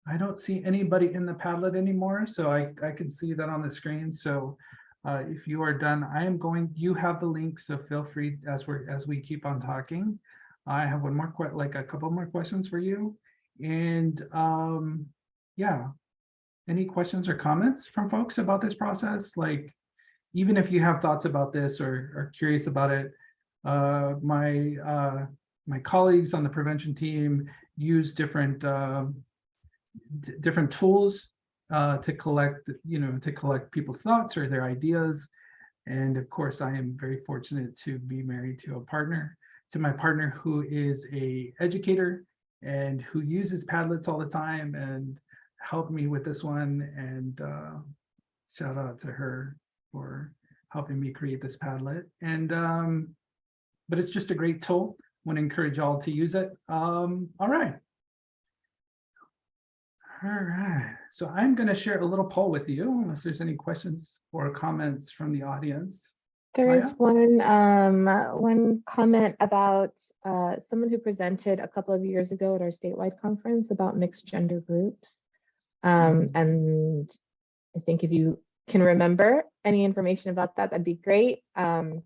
I don't see anybody in the Padlet anymore, so I can see that on the screen. So if you are done, you have the link, so feel free as we keep on talking. I have one more, like a couple more questions for you. And yeah, any questions or comments from folks about this process? Like, even if you have thoughts about this or are curious about it, my colleagues on the prevention team use different tools to collect people's thoughts or their ideas. And of course, I am very fortunate to be married to my partner who is a educator and who uses Padlets all the time and helped me with this one. And shout out to her for helping me create this Padlet. And but it's just a great tool. I want to encourage y'all to use it. All right. All right, so I'm going to share a little poll with you, unless there's any questions or comments from the audience. There is one comment about someone who presented a couple of years ago at our statewide conference about mixed gender groups. And I think if you can remember any information about that, that'd be great. And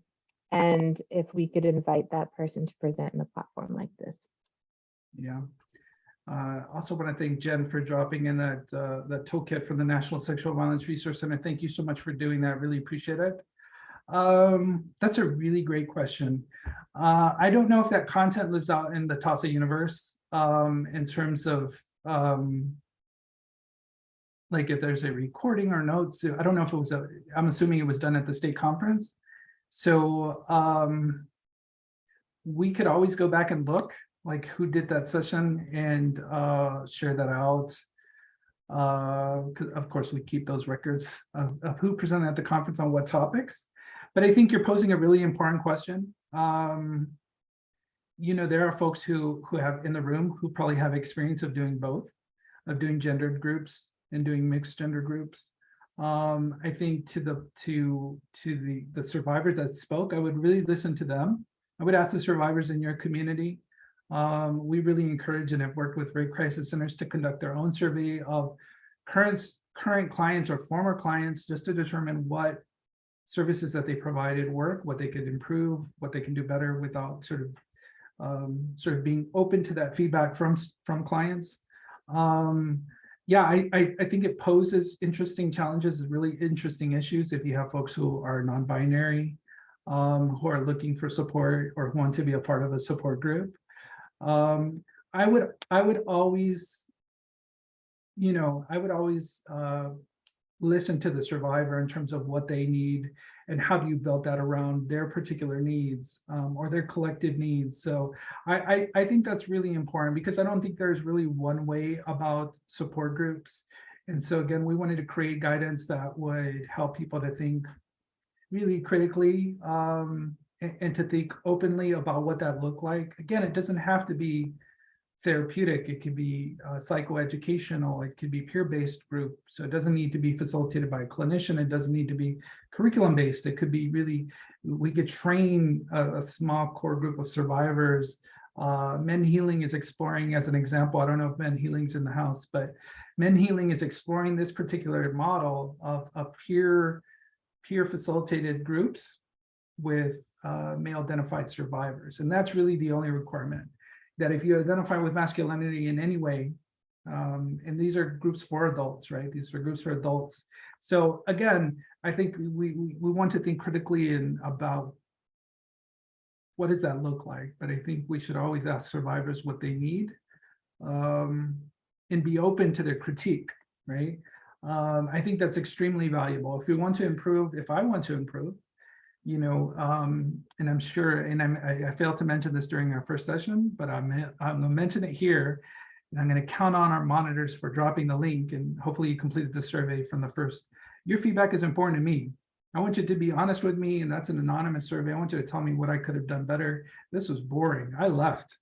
if we could invite that person to present in a platform like this. Yeah. Also want to thank Jen for dropping in that toolkit from the National Sexual Violence Resource Center. Thank you so much for doing that. Really appreciate it. That's a really great question. I don't know if that content lives out in the TAASA universe in terms of like if there's a recording or notes. I don't know if it was I'm assuming it was done at the state conference. So we could always go back and look like who did that session and share that out. 'Cause of course we keep those records of who presented at the conference on what topics. But I think you're posing a really important question. You know, there are folks who have in the room who probably have experience of doing both, of doing gendered groups and doing mixed gender groups. I think to the survivors that spoke, I would really listen to them. I would ask the survivors in your community. We really encourage and have worked with rape crisis centers to conduct their own survey of current clients or former clients, just to determine what services that they provided work, what they could improve, what they can do better, without sort of being open to that feedback from clients. Yeah, I think it poses interesting challenges, really interesting issues if you have folks who are non-binary, who are looking for support or want to be a part of a support group. I would always, you know, listen to the survivor in terms of what they need and how do you build that around their particular needs or their collective needs. So I think that's really important, because I don't think there's really one way about support groups. And so again, we wanted to create guidance that would help people to think really critically and to think openly about what that looked like. Again, it doesn't have to be therapeutic. It could be psychoeducational. It could be peer-based group. So it doesn't need to be facilitated by a clinician. It doesn't need to be curriculum-based. It could be really, we could train a small core group of survivors. Men Healing is exploring, as an example, I don't know if Men Healing's in the house, but Men Healing is exploring this particular model of peer facilitated groups with male identified survivors. And that's really the only requirement, that if you identify with masculinity in any way, and these are groups for adults, right? These are groups for adults. So again, I think we want to think critically about what does that look like? But I think we should always ask survivors what they need and be open to their critique, right? I think that's extremely valuable. If we want to improve, if I want to improve, you know, and I'm sure, and I failed to mention this during our first session, but I'm gonna mention it here, and I'm gonna count on our monitors for dropping the link, and hopefully you completed the survey from the first. Your feedback is important to me. I want you to be honest with me, and that's an anonymous survey. I want you to tell me what I could have done better. This was boring, I left.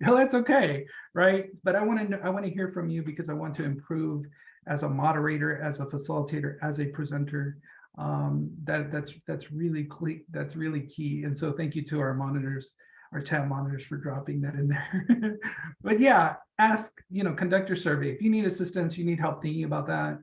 Well, that's okay, right? But I wanna hear from you, because I want to improve as a moderator, as a facilitator, as a presenter. That's really key. And so thank you to our monitors, our chat monitors, for dropping that in there. But yeah, ask, you know, conduct your survey. If you need assistance, you need help thinking about that.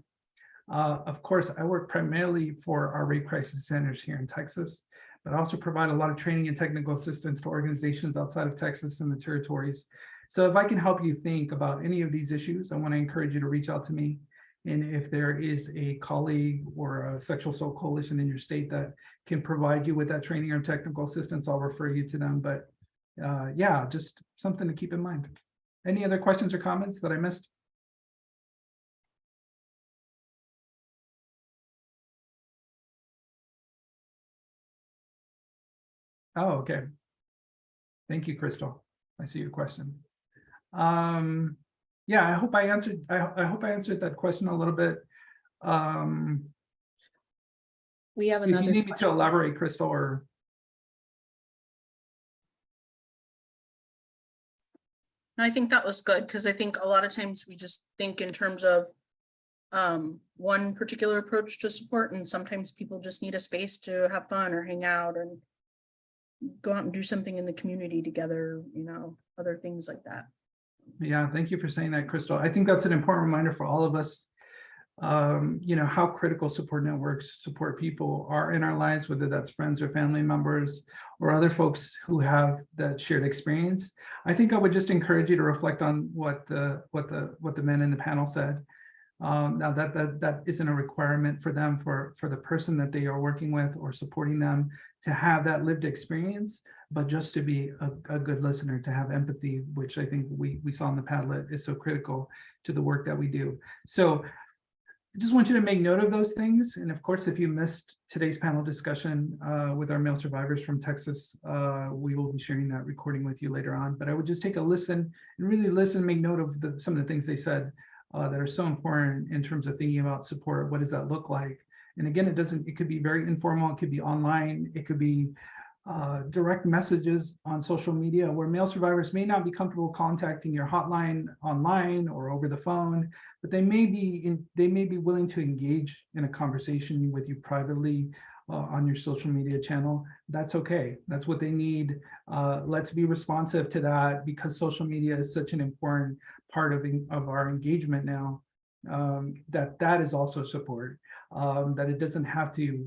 Of course, I work primarily for our rape crisis centers here in Texas, but I also provide a lot of training and technical assistance to organizations outside of Texas and the territories. So if I can help you think about any of these issues, I want to encourage you to reach out to me. And if there is a colleague or a sexual assault coalition in your state that can provide you with that training or technical assistance, I'll refer you to them. But yeah, just something to keep in mind. Any other questions or comments that I missed? Oh, okay. Thank you, Crystal. I see your question. Yeah, I hope I answered. I hope I answered that question a little bit. We have If another you need me to question. elaborate, Crystal, or No, I think that was good, because I think a lot of times we just think in terms of one particular approach to support, and sometimes people just need a space to have fun or hang out and go out and do something in the community together, you know, other things like that. yeah, thank you for saying that, Crystal. I think that's an important reminder for all of us. You know, how critical support networks, support people are in our lives, whether that's friends or family members or other folks who have that shared experience. I think I would just encourage you to reflect on what the men in the panel said. Now that isn't a requirement for them, for the person that they are working with or supporting them to have that lived experience, but just to be a good listener, to have empathy, which I think we saw in the Padlet is so critical to the work that we do. So I just want you to make note of those things. And of course, if you missed today's panel discussion with our male survivors from Texas, we will be sharing that recording with you later on. But I would just take a listen and really listen, make note of some of the things they said that are so important in terms of thinking about support. What does that look like? And again, it could be very informal, it could be online, it could be direct messages on social media where male survivors may not be comfortable contacting your hotline online or over the phone, but they may be willing to engage in a conversation with you privately on your social media channel. That's okay. That's what they need. Let's be responsive to that, because social media is such an important part of our engagement now. That is also support. That it doesn't have to,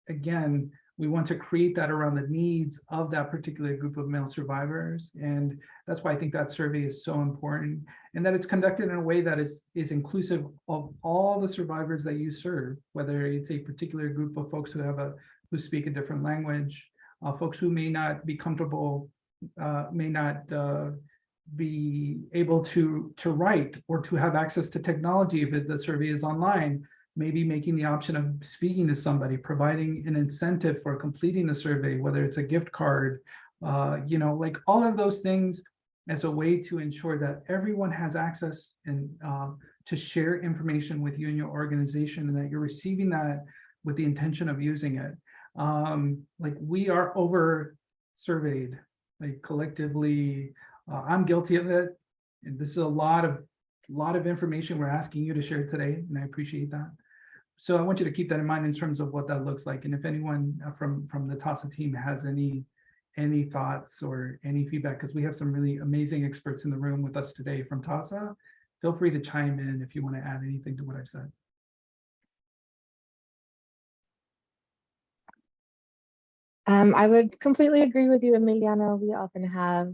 again, we want to create that around the needs of that particular group of male survivors. And that's why I think that survey is so important, and that it's conducted in a way that is inclusive of all the survivors that you serve, whether it's a particular group of folks who speak a different language, folks who may not be comfortable, may not be able to write or to have access to technology if the survey is online. Maybe making the option of speaking to somebody, providing an incentive for completing the survey, whether it's a gift card, like all of those things as a way to ensure that everyone has access and to share information with you and your organization, and that you're receiving that with the intention of using it. Like we are over surveyed, like collectively. I'm guilty of it, and this is a lot of information we're asking you to share today, and I appreciate that. So I want you to keep that in mind in terms of what that looks like. And if anyone from the TAASA team has any thoughts or any feedback, because we have some really amazing experts in the room with us today from TAASA, feel free to chime in if you want to add anything to what I've said. I would completely agree with you, Emiliano. We often have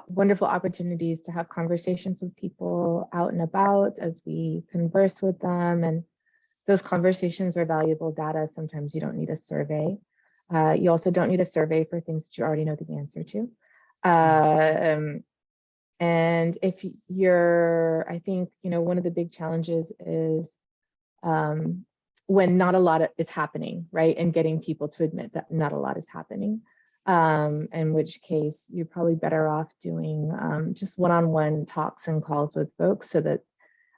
wonderful opportunities to have conversations with people out and about as we converse with them, and those conversations are valuable data. Sometimes you don't need a survey. You also don't need a survey for things that you already know the answer to. And if I think, one of the big challenges is when not a lot is happening, right? And getting people to admit that not a lot is happening. In which case you're probably better off doing just one-on-one talks and calls with folks, so that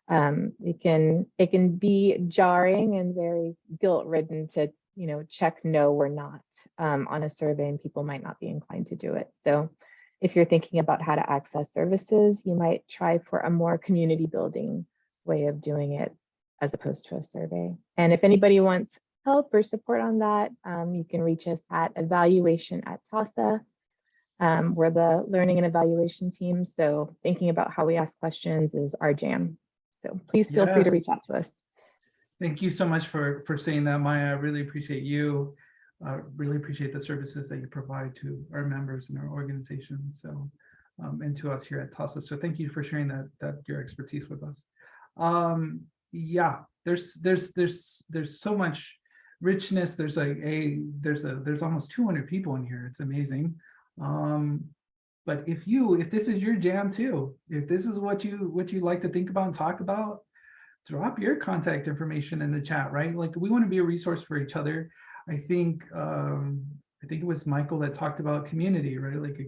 it can be jarring and very guilt-ridden to check no or not on a survey, and people might not be inclined to do it. So if you're thinking about how to access services, you might try for a more community building way of doing it as opposed to a survey. And if anybody wants help or support on that, you can reach us at evaluation@TAASA. We're the learning and evaluation team, so thinking about how we ask questions is our jam. So please feel free to reach out to us. Thank you so much for saying that, Maya. I really appreciate you. Really appreciate the services that you provide to our members and our organization, so and to us here at TAASA. So thank you for sharing that your expertise with us. Yeah, there's so much richness. There's almost 200 people in here. It's amazing. But if this is your jam too, if this is what you like to think about and talk about, drop your contact information in the chat, right? Like, we want to be a resource for each other. I think it was Michael that talked about community, right? Like,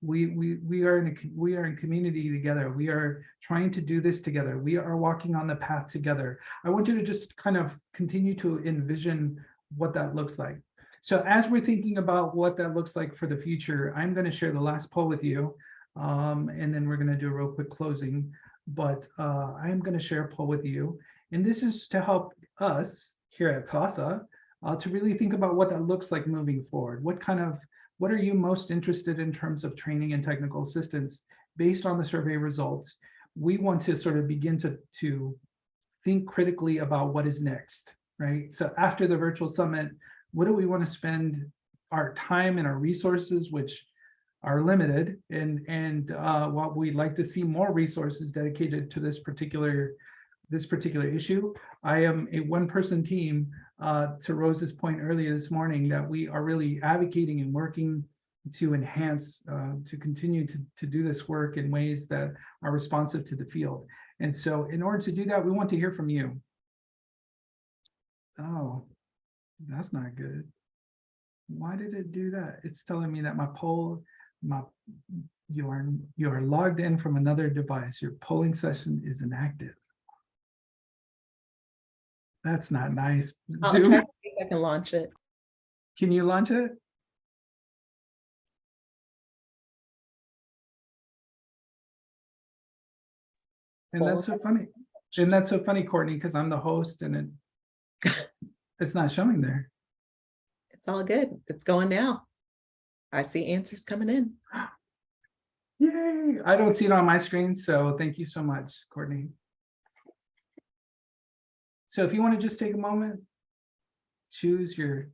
we are in community together. We are trying to do this together. We are walking on the path together. I want you to just kind of continue to envision what that looks like. So as we're thinking about what that looks like for the future, I'm going to share the last poll with you, and then we're going to do a real quick closing. But I'm going to share a poll with you, and this is to help us here at TAASA to really think about what that looks like moving forward. What are you most interested in terms of training and technical assistance based on the survey results? We want to sort of begin to think critically about what is next, right? So after the virtual summit, what do we want to spend our time and our resources, which are limited, and what we'd like to see more resources dedicated to this particular this particular issue. I am a one-person team, to Rose's point earlier this morning, that we are really advocating and working to enhance, to continue to do this work in ways that are responsive to the field. And so in order to do that, we want to hear from you. Oh, that's not good. Why did it do that? It's telling me that my poll, you are logged in from another device. Your polling session is inactive. That's not nice. I'll Zoom, try to see if I can launch it. can you launch it? And that's so funny. And that's so funny, Courtney, because I'm the host and it's not showing there. It's all good. It's going now. I see answers coming in. Yay! I don't see it on my screen, so thank you so much, Courtney. So if you want to just take a moment, choose your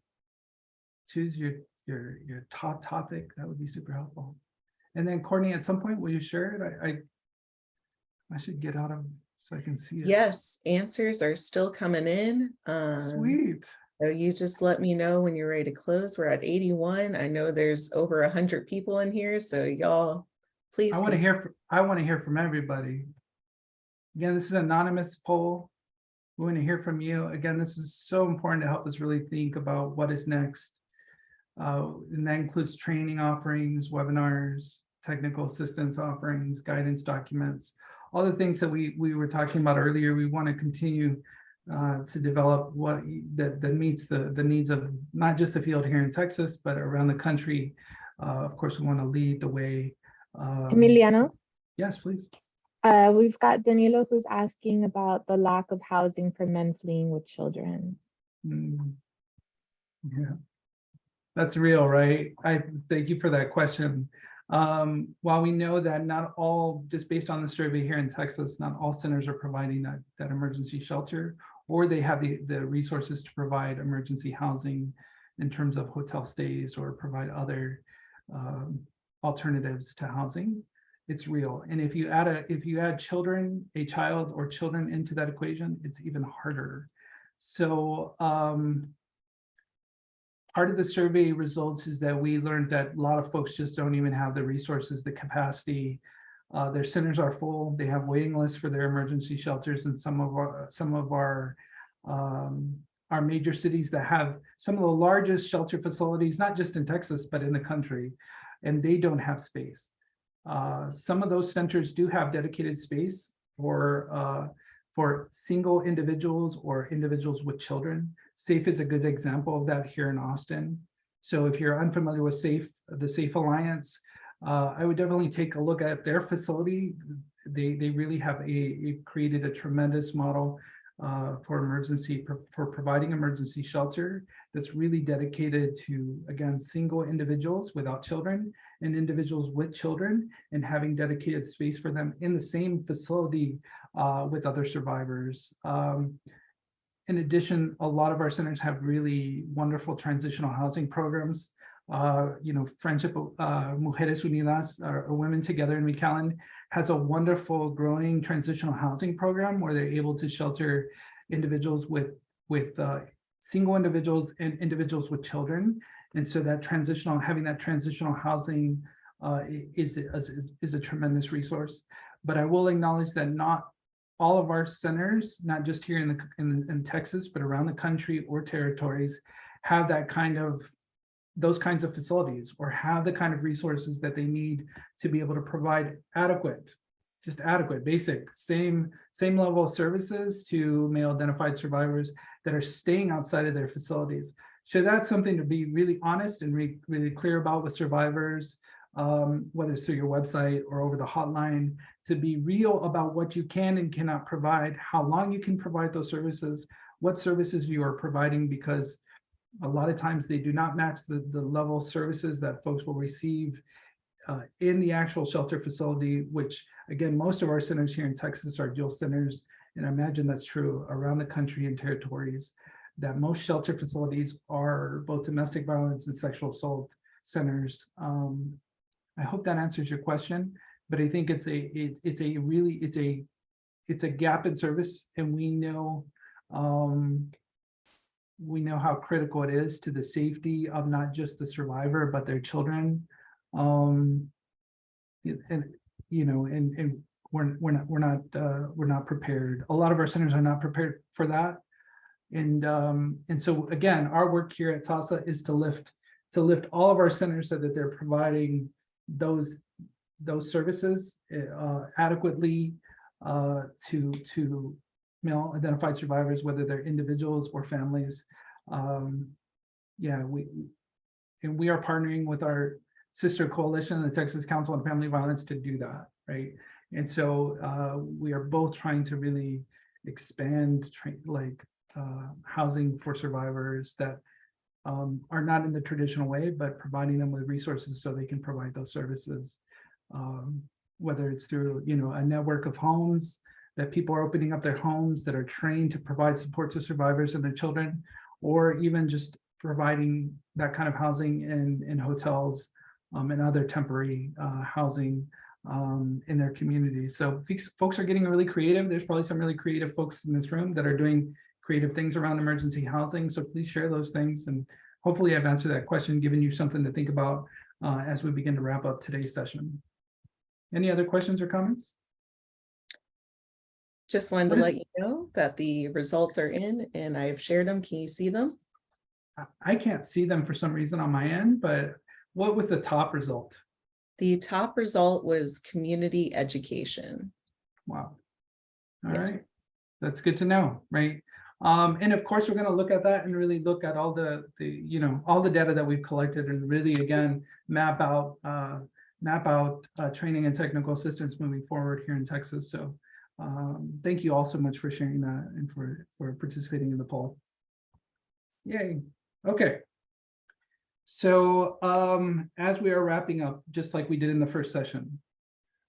top topic, that would be super helpful. And then Courtney, at some point, will you share it? I should get out of so I can see it. Yes, answers are still coming in. Sweet. So you just let me know when you're ready to close. We're at 81. I know there's over 100 people in here, so y'all, please. I want to hear from everybody. Again, this is an anonymous poll. We want to hear from you. Again, this is so important to help us really think about what is next. And that includes training offerings, webinars, technical assistance offerings, guidance documents, all the things that we were talking about earlier. We want to continue to develop what that meets the needs of not just the field here in Texas, but around the country. Of course, we want to lead the way. Emiliano, Yes, please. we've got Danilo who's asking about the lack of housing for men fleeing with children. Yeah, that's real, right? I thank you for that question. While we know that not all, just based on the survey here in Texas, not all centers are providing that emergency shelter, or they have the resources to provide emergency housing in terms of hotel stays or provide other alternatives to housing. It's real. And if you add a child or children into that equation, it's even harder. So part of the survey results is that we learned that a lot of folks just don't even have the resources, the capacity. Their centers are full. They have waiting lists for their emergency shelters, and some of our major cities that have some of the largest shelter facilities, not just in Texas, but in the country, and they don't have space. Some of those centers do have dedicated space for single individuals or individuals with children. SAFE is a good example of that here in Austin. So if you're unfamiliar with SAFE, the SAFE Alliance, I would definitely take a look at their facility. They really have created a tremendous model for providing emergency shelter that's really dedicated to, again, single individuals without children and individuals with children, and having dedicated space for them in the same facility with other survivors. In addition, a lot of our centers have really wonderful transitional housing programs. Friendship Mujeres Unidas, or Women Together in McAllen, has a wonderful growing transitional housing program where they're able to shelter individuals with single individuals and individuals with children. And so having that transitional housing is a tremendous resource. But I will acknowledge that not all of our centers, not just here in Texas, but around the country or territories, have those kinds of facilities, or have the kind of resources that they need to be able to provide adequate, basic, same level of services to male identified survivors that are staying outside of their facilities. So that's something to be really honest and really clear about with survivors, whether it's through your website or over the hotline, to be real about what you can and cannot provide, how long you can provide those services, what services you are providing, because a lot of times they do not match the level of services that folks will receive in the actual shelter facility, which, again, most of our centers here in Texas are dual centers, and I imagine that's true around the country and territories, that most shelter facilities are both domestic violence and sexual assault centers. I hope that answers your question, but I think it's a it's a gap in service, and we know how critical it is to the safety of not just the survivor, but their children. And we're not prepared. A lot of our centers are not prepared for that. And so again, our work here at TAASA is to lift all of our centers so that they're providing those services adequately to male identified survivors, whether they're individuals or families. We are partnering with our sister coalition, the Texas Council on Family Violence, to do that, right? And so we are both trying to really expand housing for survivors that are not in the traditional way, but providing them with resources so they can provide those services. Whether it's through, a network of homes that people are opening up their homes that are trained to provide support to survivors and their children, or even just providing that kind of housing in hotels and other temporary housing in their communities. So folks are getting really creative. There's probably some really creative folks in this room that are doing creative things around emergency housing. So please share those things. And hopefully I've answered that question, given you something to think about as we begin to wrap up today's session. Any other questions or comments? Just wanted to let you know that the results are in and I've shared them. Can you see them? I can't see them for some reason on my end, but what was the top result? The top result was community education. Wow. All Yes. right. That's good to know, right? And of course, we're going to look at that and really look at all the all the data that we've collected and really, again, map out training and technical assistance moving forward here in Texas. So thank you all so much for sharing that and for participating in the poll. Yay. Okay. So as we are wrapping up, just like we did in the first session,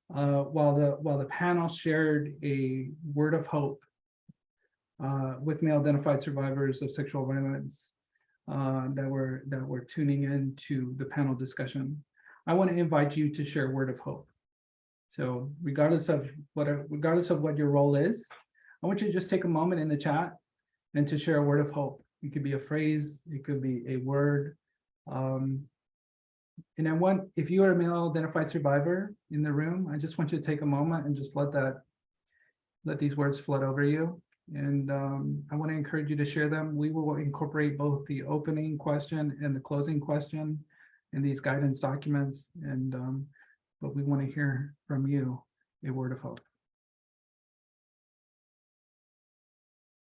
while the panel shared a word of hope with male identified survivors of sexual violence that were tuning in to the panel discussion, I want to invite you to share a word of hope. So regardless of what your role is, I want you to just take a moment in the chat and to share a word of hope. It could be a phrase, it could be a word. And I want, if you are a male identified survivor in the room, I just want you to take a moment and just let these words flood over you. And I want to encourage you to share them. We will incorporate both the opening question and the closing question in these guidance documents. And but we want to hear from you a word of hope.